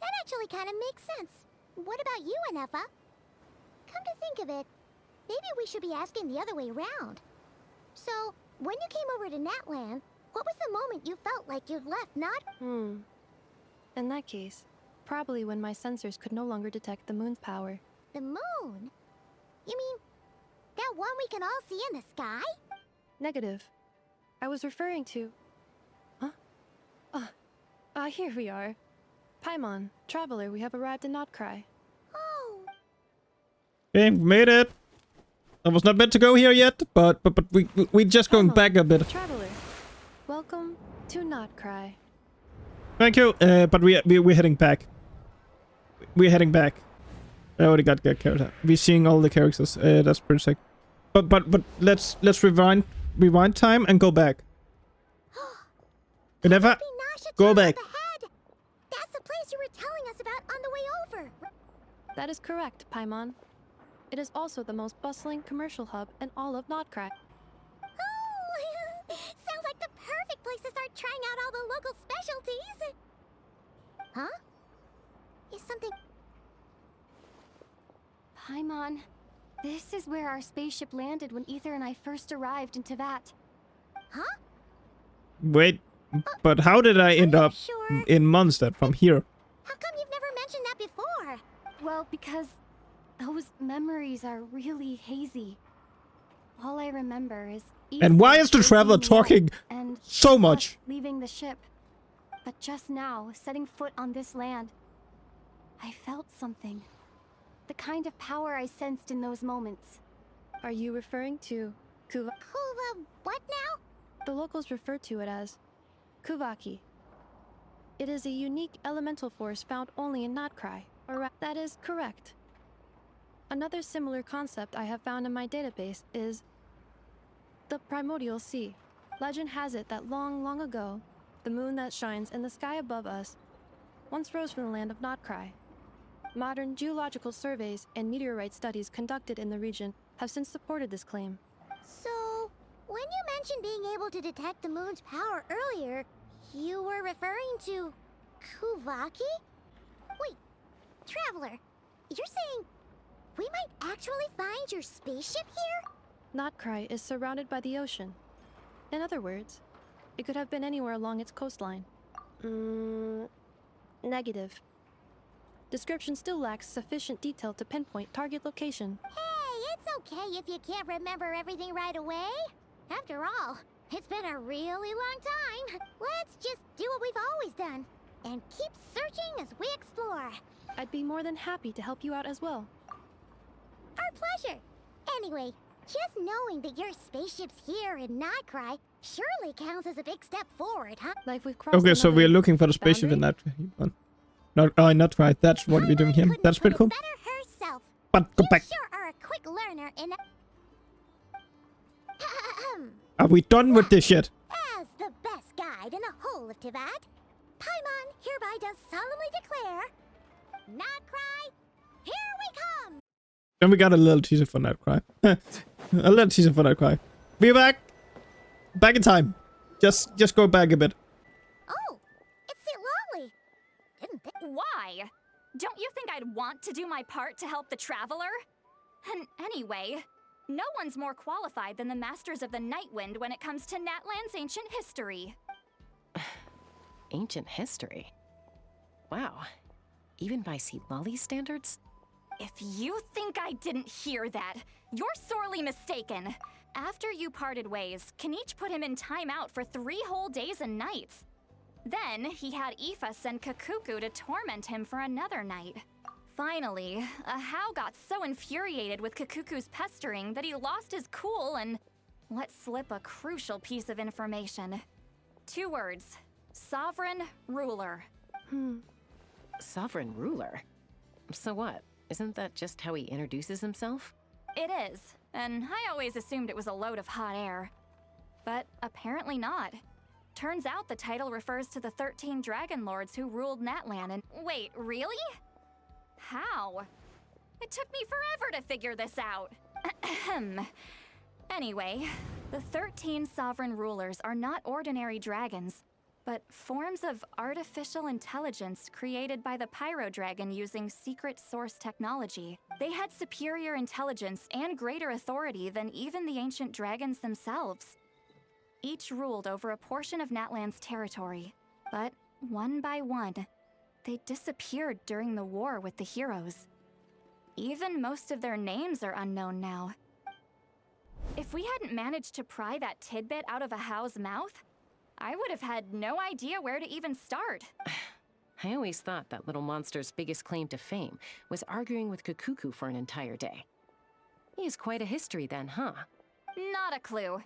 That actually kind of makes sense. What about you, Ineffa? Come to think of it, maybe we should be asking the other way around. So, when you came over to Natlan, what was the moment you felt like you'd left In that case, probably when my sensors could no longer detect the moon's power. The moon? You mean, that one we can all see in the sky? Negative. I was referring to... Huh? Here we are. Paimon, traveler, we have arrived in Notcry. Oh. Okay, we made it. I was not meant to go here yet, but we just going back a bit. Traveler, welcome to Notcry. Thank you. But we're heading back. We're heading back. I already got character. We're seeing all the characters. That's pretty sick. But let's rewind time and go back. Ineffa, go back. That's the place you were telling us about on the way over. That is correct, Paimon. It is also the most bustling commercial hub in all of Notcry. Oh, sounds like the perfect place to start trying out all the local specialties. Huh? Is something... Paimon, this is where our spaceship landed when Ether and I first arrived in Teyvat. Huh? Wait, but how did I end up in Mondstadt from here? How come you've never mentioned that before? Well, because those memories are really hazy. All I remember is And why is the traveler talking so much? Leaving the ship. But just now, setting foot on this land, I felt something. The kind of power I sensed in those moments. Are you referring to Kuva? Kuva what now? The locals refer to it as Kuvaki. It is a unique elemental force found only in Notcry. That is correct. Another similar concept I have found in my database is the Primordial Sea. Legend has it that long, long ago, the moon that shines in the sky above us once rose from the land of Notcry. Modern geological surveys and meteorite studies conducted in the region have since supported this claim. So, when you mentioned being able to detect the moon's power earlier, you were referring to Kuvaki? Wait, Traveler, you're saying we might actually find your spaceship here? Notcry is surrounded by the ocean. In other words, it could have been anywhere along its coastline. Negative. Description still lacks sufficient detail to pinpoint target location. Hey, it's okay if you can't remember everything right away. After all, it's been a really long time. Let's just do what we've always done and keep searching as we explore. I'd be more than happy to help you out as well. Our pleasure. Anyway, just knowing that your spaceship's here in Notcry surely counts as a big step forward, huh? Like we've crossed Okay, so we're looking for the spaceship in that one. Not right. That's what we're doing here. That's pretty cool. Herself. But go back. You sure are a quick learner in... Are we done with this shit? As the best guide in the whole of Teyvat, Paimon hereby does solemnly declare, Nightcry, here we come! Then we got a little teaser for Nightcry. A little teaser for Nightcry. Be back! Back in time. Just go back a bit. Oh, it's Lolly. Didn't think. Why? Don't you think I'd want to do my part to help the Traveler? And anyway, no one's more qualified than the Masters of the Nightwind when it comes to Natlan's ancient history. Ancient history? Wow. Even by Lolly's standards? If you think I didn't hear that, you're sorely mistaken. After you parted ways, Kanich put him in timeout for 3 whole days and nights. Then, he had Aoife send Kakuku to torment him for another night. Finally, Ahau got so infuriated with Kakuku's pestering that he lost his cool and let slip a crucial piece of information. 2 words. Sovereign Ruler. Sovereign Ruler? So what? Isn't that just how he introduces himself? It is, and I always assumed it was a load of hot air. But apparently not. Turns out the title refers to the 13 Dragon Lords who ruled Natlan and— Wait, really? How? It took me forever to figure this out. Anyway, the 13 sovereign rulers are not ordinary dragons, but forms of artificial intelligence created by the Pyro Dragon using secret source technology. They had superior intelligence and greater authority than even the ancient dragons themselves. Each ruled over a portion of Natlan's territory, but one by one, they disappeared during the war with the heroes. Even most of their names are unknown now. If we hadn't managed to pry that tidbit out of Ahau's mouth, I would have had no idea where to even start. I always thought that little monster's biggest claim to fame was arguing with Kakuku for an entire day. He has quite a history then, huh? Not a clue.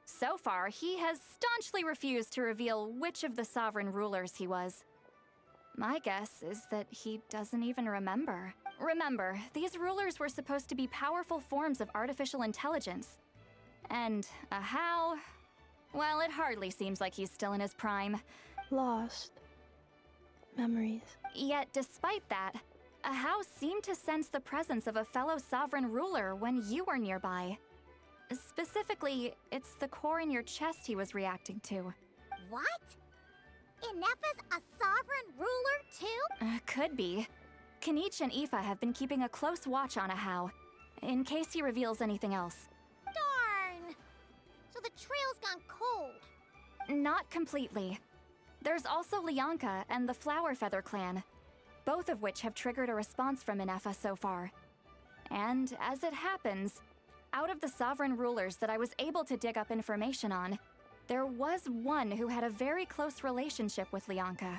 So far, he has staunchly refused to reveal which of the sovereign rulers he was. My guess is that he doesn't even remember. Remember, these rulers were supposed to be powerful forms of artificial intelligence. And Ahau, well, it hardly seems like he's still in his prime. Lost. Memories. Yet, despite that, Ahau seemed to sense the presence of a fellow sovereign ruler when you were nearby. Specifically, it's the core in your chest he was reacting to. What? Ineffa's a sovereign ruler too? Could be. Kanich and Aoife have been keeping a close watch on Ahau, in case he reveals anything else. Darn! So the trail's gone cold. Not completely. There's also Lianka and the Flower Feather clan, both of which have triggered a response from Ineffa so far. And as it happens, out of the sovereign rulers that I was able to dig up information on, there was one who had a very close relationship with Lianka.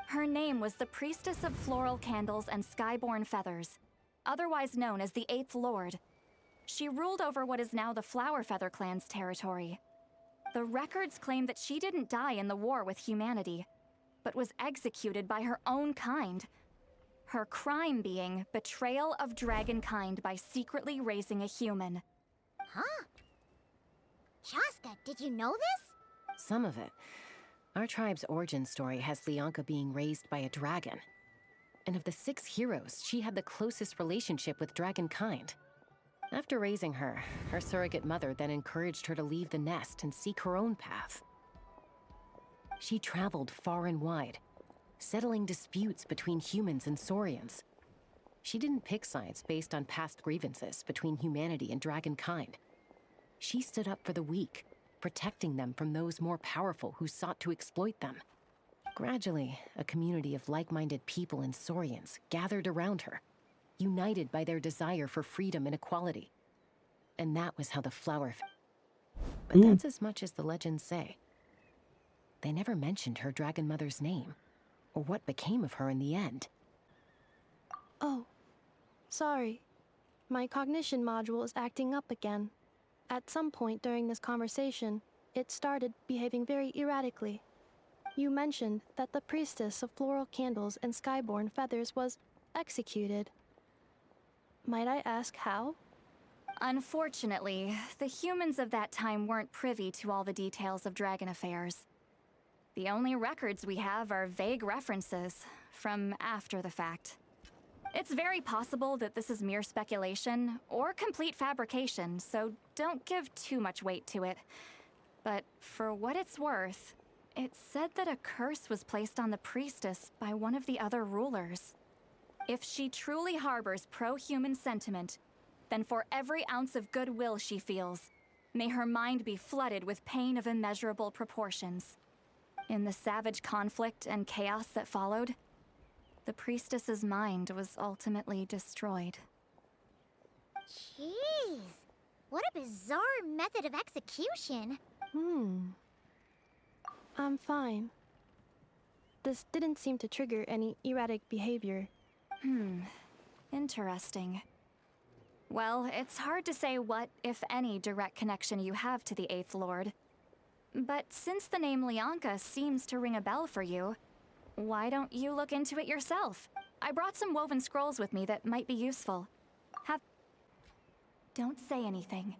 Her name was the Priestess of Floral Candles and Skyborn Feathers, otherwise known as the 8th Lord. She ruled over what is now the Flower Feather clan's territory. The records claim that she didn't die in the war with humanity, but was executed by her own kind. Her crime being betrayal of dragonkind by secretly raising a human. Huh? Shaska, did you know this? Some of it. Our tribe's origin story has Lianka being raised by a dragon. And of the 6 heroes, she had the closest relationship with dragonkind. After raising her, her surrogate mother then encouraged her to leave the nest and seek her own path. She traveled far and wide, settling disputes between humans and Saurians. She didn't pick sides based on past grievances between humanity and dragonkind. She stood up for the weak, protecting them from those more powerful who sought to exploit them. Gradually, a community of like-minded people and Saurians gathered around her, united by their desire for freedom and equality. And that was how the But that's as much as the legends say. They never mentioned her dragon mother's name, or what became of her in the end. Oh, sorry. My cognition module is acting up again. At some point during this conversation, it started behaving very erratically. You mentioned that the Priestess of Floral Candles and Skyborn Feathers was executed. Might I ask how? Unfortunately, the humans of that time weren't privy to all the details of dragon affairs. The only records we have are vague references from after the fact. It's very possible that this is mere speculation or complete fabrication, so don't give too much weight to it. But for what it's worth, it said that a curse was placed on the priestess by one of the other rulers. If she truly harbors pro-human sentiment, then for every ounce of goodwill she feels, may her mind be flooded with pain of immeasurable proportions. In the savage conflict and chaos that followed, the priestess's mind was ultimately destroyed. Jeez, what a bizarre method of execution. I'm fine. This didn't seem to trigger any erratic behavior. Interesting. Well, it's hard to say what, if any, direct connection you have to the Eighth Lord. But since the name Lianka seems to ring a bell for you, why don't you look into it yourself? I brought some woven scrolls with me that might be useful. Don't say anything.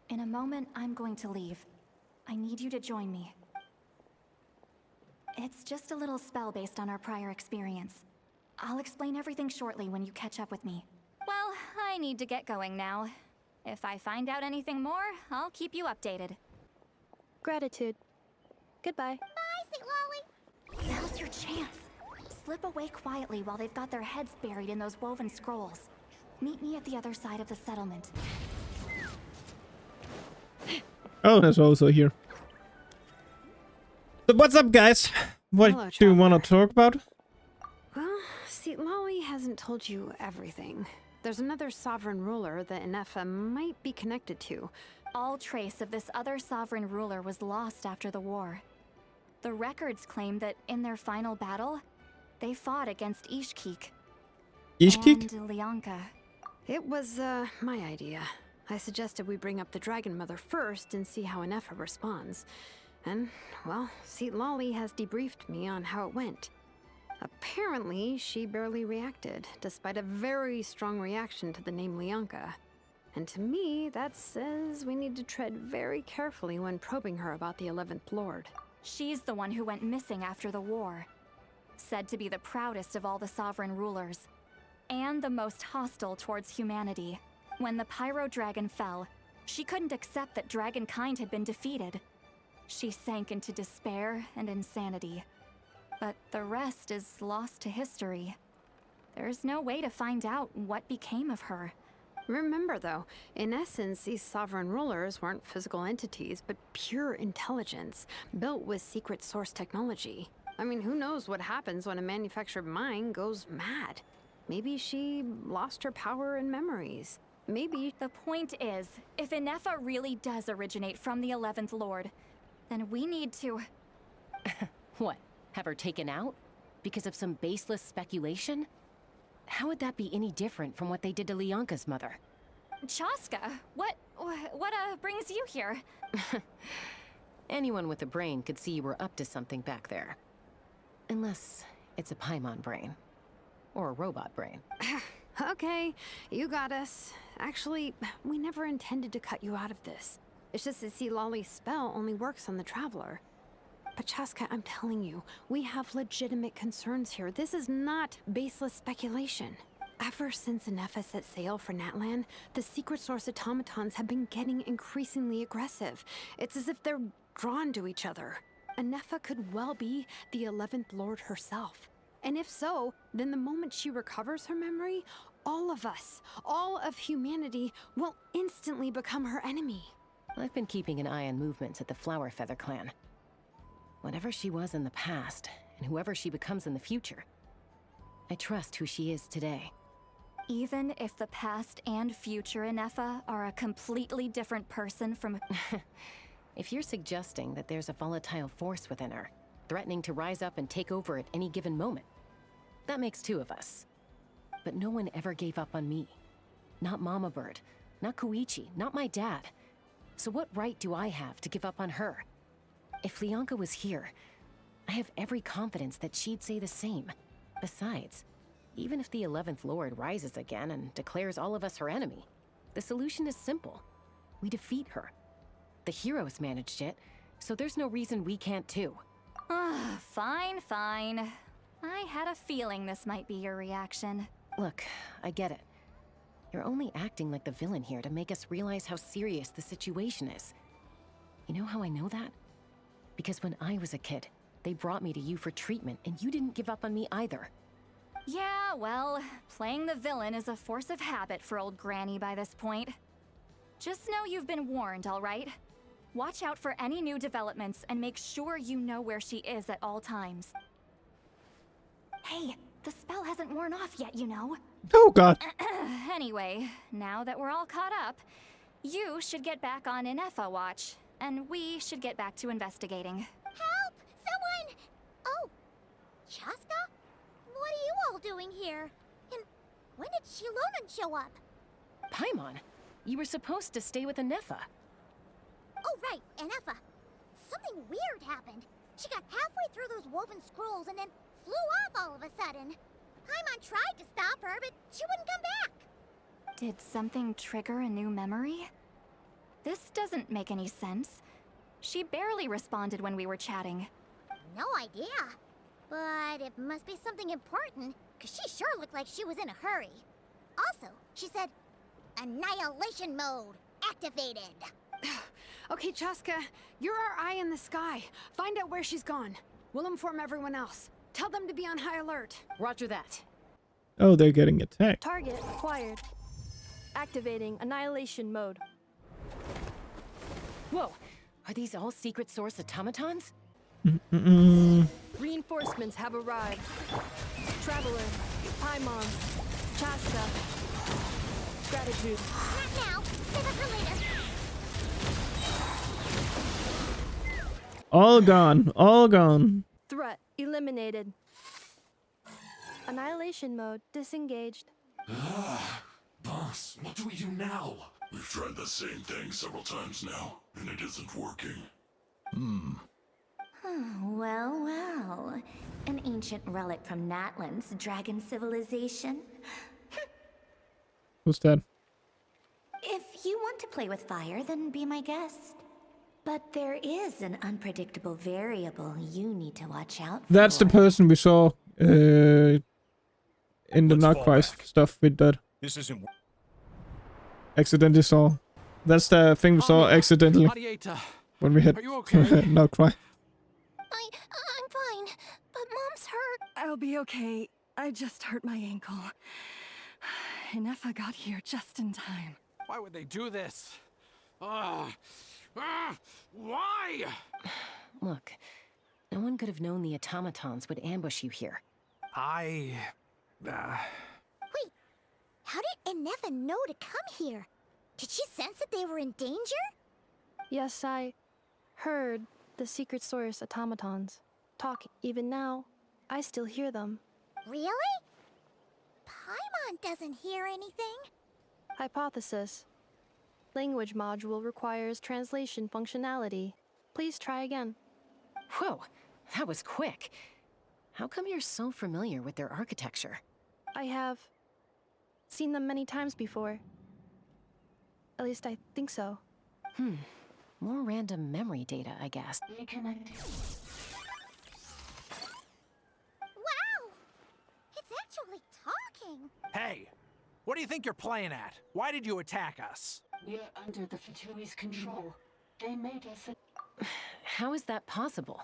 In a moment, I'm going to leave. I need you to join me. It's just a little spell based on our prior experience. I'll explain everything shortly when you catch up with me. Well, I need to get going now. If I find out anything more, I'll keep you updated. Gratitude. Goodbye. Bye, Sweet Lolly. Now's your chance. Slip away quietly while they've got their heads buried in those woven scrolls. Meet me at the other side of the settlement. Oh, that's also here. So what's up, guys? What Hello, do you want to talk about? Well, see, Lolly hasn't told you everything. There's another sovereign ruler that ineffa might be connected to. All trace of this other sovereign ruler was lost after the war. The records claim that in their final battle, they fought against Ishkik. Ishkik? And Lianka. It was, my idea. I suggested we bring up the Dragon Mother first and see how ineffa responds. And, well, see, Lolly has debriefed me on how it went. Apparently, she barely reacted, despite a very strong reaction to the name Lianka. And to me, that says we need to tread very carefully when probing her about the 11th Lord. She's the one who went missing after the war. Said to be the proudest of all the sovereign rulers. And the most hostile towards humanity. When the Pyro Dragon fell, she couldn't accept that dragonkind had been defeated. She sank into despair and insanity. But the rest is lost to history. There's no way to find out what became of her. Remember, though, in essence, these sovereign rulers weren't physical entities, but pure intelligence, built with secret source technology. I mean, who knows what happens when a manufactured mind goes mad? Maybe she lost her power and memories. Maybe... The point is, if ineffa really does originate from the 11th Lord, then we need to... What? Have her taken out? Because of some baseless speculation? How would that be any different from what they did to Lianka's mother? Chaska, what brings you here? Anyone with a brain could see you were up to something back there. Unless it's a Paimon brain. Or a robot brain. Okay, you got us. Actually, we never intended to cut you out of this. It's just that, see, Lolly's spell only works on the Traveler. But Chaska, I'm telling you, we have legitimate concerns here. This is not baseless speculation. Ever since ineffa set sail for Natlan, the secret source automatons have been getting increasingly aggressive. It's as if they're drawn to each other. Ineffa could well be the 11th Lord herself. And if so, then the moment she recovers her memory, all of us, all of humanity, will instantly become her enemy. I've been keeping an eye on movements at the Flower Feather clan. Whatever she was in the past, and whoever she becomes in the future, I trust who she is today. Even if the past and future ineffa are a completely different person from... If you're suggesting that there's a volatile force within her, threatening to rise up and take over at any given moment, that makes two of us. But no one ever gave up on me. Not Mama Bird, not Koichi, not my dad. So what right do I have to give up on her? If Lianka was here, I have every confidence that she'd say the same. Besides, even if the 11th Lord rises again and declares all of us her enemy, the solution is simple. We defeat her. The heroes managed it, so there's no reason we can't too. Fine, fine. I had a feeling this might be your reaction. Look, I get it. You're only acting like the villain here to make us realize how serious the situation is. You know how I know that? Because when I was a kid, they brought me to you for treatment, and you didn't give up on me either. Yeah, well, playing the villain is a force of habit for old Granny by this point. Just know you've been warned, all right? Watch out for any new developments and make sure you know where she is at all times. Hey, the spell hasn't worn off yet, you know. Oh god. Anyway, now that we're all caught up, you should get back on ineffa watch, and we should get back to investigating. Help! Someone! Oh, Chaska? What are you all doing here? And when did Shilonan show up? Paimon, you were supposed to stay with ineffa. Oh, right, Ineffa. Something weird happened. She got halfway through those woven scrolls and then flew off all of a sudden. Paimon tried to stop her, but she wouldn't come back. Did something trigger a new memory? This doesn't make any sense. She barely responded when we were chatting. No idea. But it must be something important, because she sure looked like she was in a hurry. Also, she said, Annihilation mode activated. Okay, Chaska, you're our eye in the sky. Find out where she's gone. We'll inform everyone else. Tell them to be on high alert. Roger that. Oh, they're getting attacked. Target acquired. Activating annihilation mode. Whoa, are these all secret source automatons? Reinforcements have arrived. Traveler, Paimon, Chaska. Gratitude. Not now. Save it for later. All gone. All gone. Threat eliminated. Annihilation mode disengaged. Boss, what do we do now? We've tried the same thing several times now, and it isn't working. Well, well. An ancient relic from Natlan's dragon civilization. Who's that? If you want to play with fire, then be my guest. But there is an unpredictable variable you need to watch out for. That's the person we saw in the Noctri stuff with that. This isn't. Accidentally saw. That's the thing we saw accidentally Adieta, when we hit are you okay? Noctri. I'm fine, but Mom's hurt. I'll be okay. I just hurt my ankle. Ineffa got here just in time. Why would they do this? Why? Look, no one could have known the automatons would ambush you here. Wait, how did Ineffa know to come here? Did she sense that they were in danger? Yes, I heard the secret source automatons talking. Even now, I still hear them. Really? Paimon doesn't hear anything. Hypothesis. Language module requires translation functionality. Please try again. Whoa, that was quick. How come you're so familiar with their architecture? I have seen them many times before. At least I think so. More random memory data, I guess. Wow! It's actually talking! Hey, what do you think you're playing at? Why did you attack us? We're under the Fatui's control. They made us How is that possible?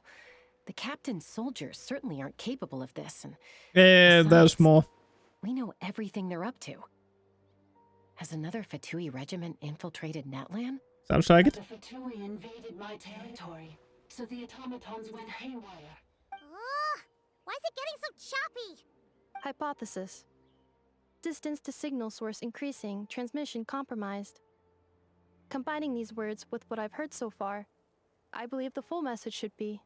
The captain's soldiers certainly aren't capable of this, and there's more. we know everything they're up to. Has another Fatui regiment infiltrated Natlan? Sounds like it. The Fatui invaded my territory, so the automatons went haywire. Ugh! Why is it getting so choppy? Hypothesis. Distance to signal source increasing, transmission compromised. Combining these words with what I've heard so far, I believe the full message should be: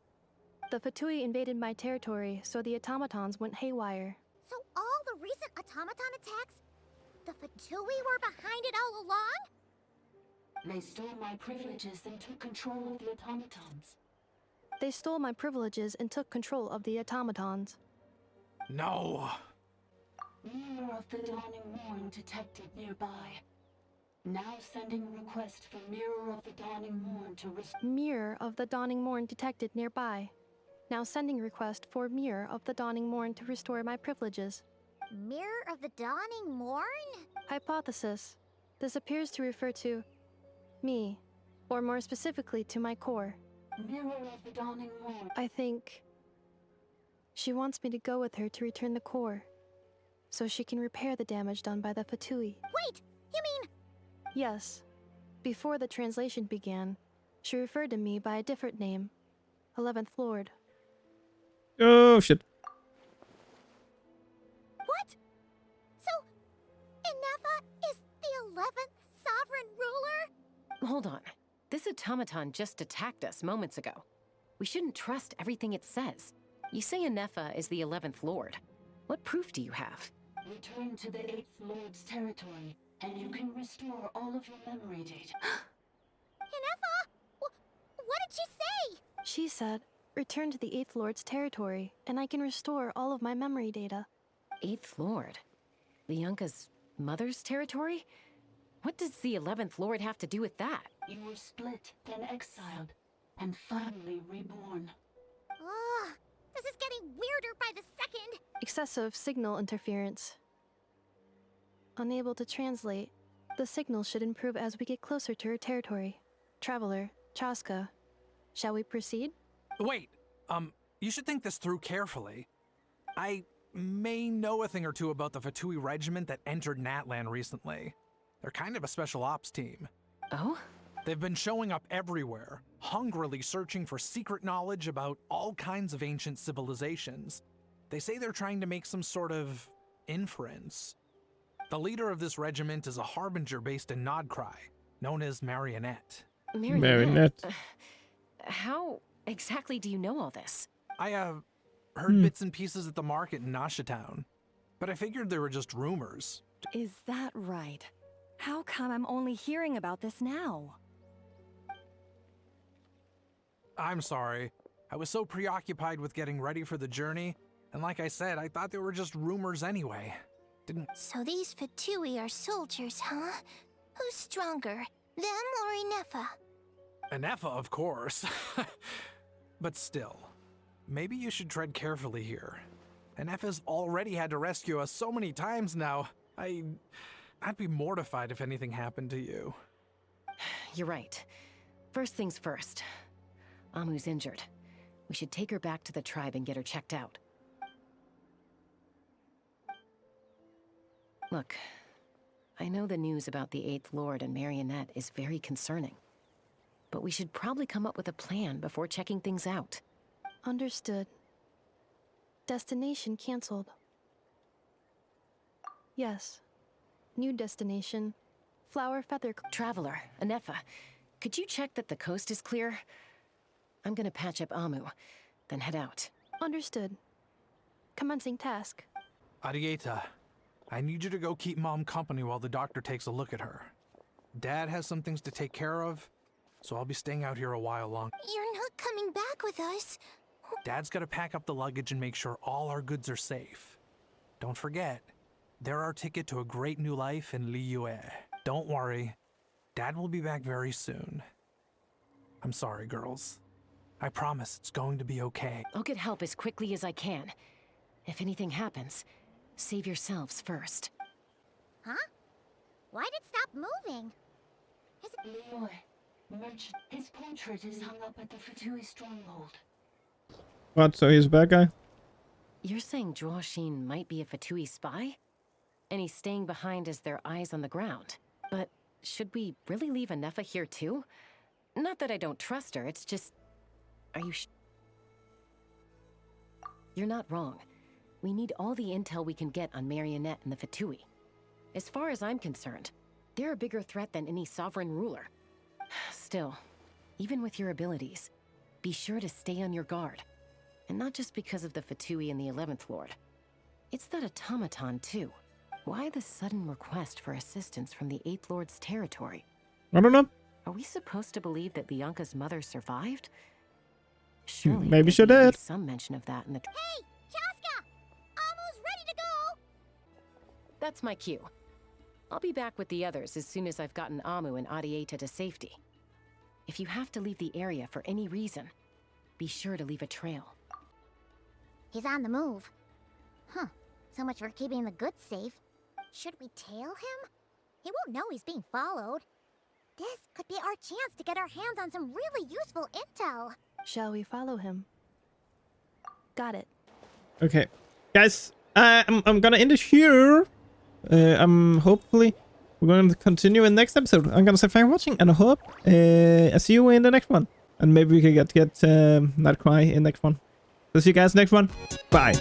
the Fatui invaded my territory, so the automatons went haywire. So all the recent automaton attacks, the Fatui were behind it all along? They stole my privileges and took control of the automatons. They stole my privileges and took control of the automatons. No. Mirror of the Dawning Morn detected nearby. Now sending request for Mirror of the Dawning Morn to Mirror of the Dawning Morn detected nearby. Now sending request for Mirror of the Dawning Morn to restore my privileges. Mirror of the Dawning Morn? Hypothesis. This appears to refer to me, or more specifically to my core. Mirror of the Dawning Morn. I think she wants me to go with her to return the core, so she can repair the damage done by the Fatui. Wait, you mean... Yes. Before the translation began, she referred to me by a different name, 11th Lord. Oh, shit. What? So, Ineffa is the 11th sovereign ruler? Hold on. This automaton just attacked us moments ago. We shouldn't trust everything it says. You say Ineffa is the 11th Lord. What proof do you have? Return to the 8th Lord's territory, and you can restore all of your memory data. Ineffa? What did she say? She said, return to the 8th Lord's territory, and I can restore all of my memory data. 8th Lord? Lianka's mother's territory? What does the 11th Lord have to do with that? You were split, then exiled, and finally reborn. Ugh, this is getting weirder by the second. Excessive signal interference. Unable to translate. The signal should improve as we get closer to her territory. Traveler, Chaska, shall we proceed? Wait, you should think this through carefully. I may know a thing or two about the Fatui regiment that entered Natlan recently. They're kind of a special ops team. Oh? They've been showing up everywhere, hungrily searching for secret knowledge about all kinds of ancient civilizations. They say they're trying to make some sort of inference. The leader of this regiment is a harbinger based in Nodcry, known as Marionette. Marionette. How exactly do you know all this? I, heard bits and pieces at the market in Nasha Town, but I figured they were just rumors. Is that right? How come I'm only hearing about this now? I'm sorry. I was so preoccupied with getting ready for the journey, and like I said, I thought they were just rumors anyway. So these Fatui are soldiers, huh? Who's stronger, them or Ineffa? Ineffa, of course. But still, maybe you should tread carefully here. Ineffa's already had to rescue us so many times now. I'd be mortified if anything happened to you. You're right. First things first. Amu's injured. We should take her back to the tribe and get her checked out. Look, I know the news about the 8th Lord and Marionette is very concerning. But we should probably come up with a plan before checking things out. Understood. Destination cancelled. Yes. New destination. Flower Feather... Traveler, Ineffa, could you check that the coast is clear? I'm gonna patch up Amu, then head out. Understood. Commencing task. Arieta, I need you to go keep Mom company while the doctor takes a look at her. Dad has some things to take care of, so I'll be staying out here a while longer. You're not coming back with us. Dad's gotta pack up the luggage and make sure all our goods are safe. Don't forget, they're our ticket to a great new life in Liyue. Don't worry, Dad will be back very soon. I'm sorry, girls. I promise it's going to be okay. I'll get help as quickly as I can. If anything happens, save yourselves first. Huh? Why'd it stop moving? Is it... Liyue, merchant, his portrait is hung up at the Fatui stronghold. What? So he's a bad guy? You're saying Zhuoxin might be a Fatui spy? And he's staying behind as their eyes on the ground. But should we really leave Ineffa here too? Not that I don't trust her, it's just... Are you You're not wrong. We need all the intel we can get on Marionette and the Fatui. As far as I'm concerned, they're a bigger threat than any sovereign ruler. Still, even with your abilities, be sure to stay on your guard. And not just because of the Fatui and the 11th Lord. It's that automaton too. Why the sudden request for assistance from the 8th Lord's territory? I don't know. Are we supposed to believe that Lianka's mother survived? Surely Maybe she there'd be did. some mention of that in the... Hey, Chaska! Amu's ready to go! That's my cue. I'll be back with the others as soon as I've gotten Amu and Arieta to safety. If you have to leave the area for any reason, be sure to leave a trail. He's on the move. Huh. So much for keeping the goods safe. Should we tail him? He won't know he's being followed. This could be our chance to get our hands on some really useful intel. Shall we follow him? Got it. Okay, guys, I'm gonna end it here. Hopefully we're going to continue in the next episode. I'm gonna say thanks for watching, and I hope I see you in the next one. And maybe we can get Nightcry in next one. So see you guys next one. Bye.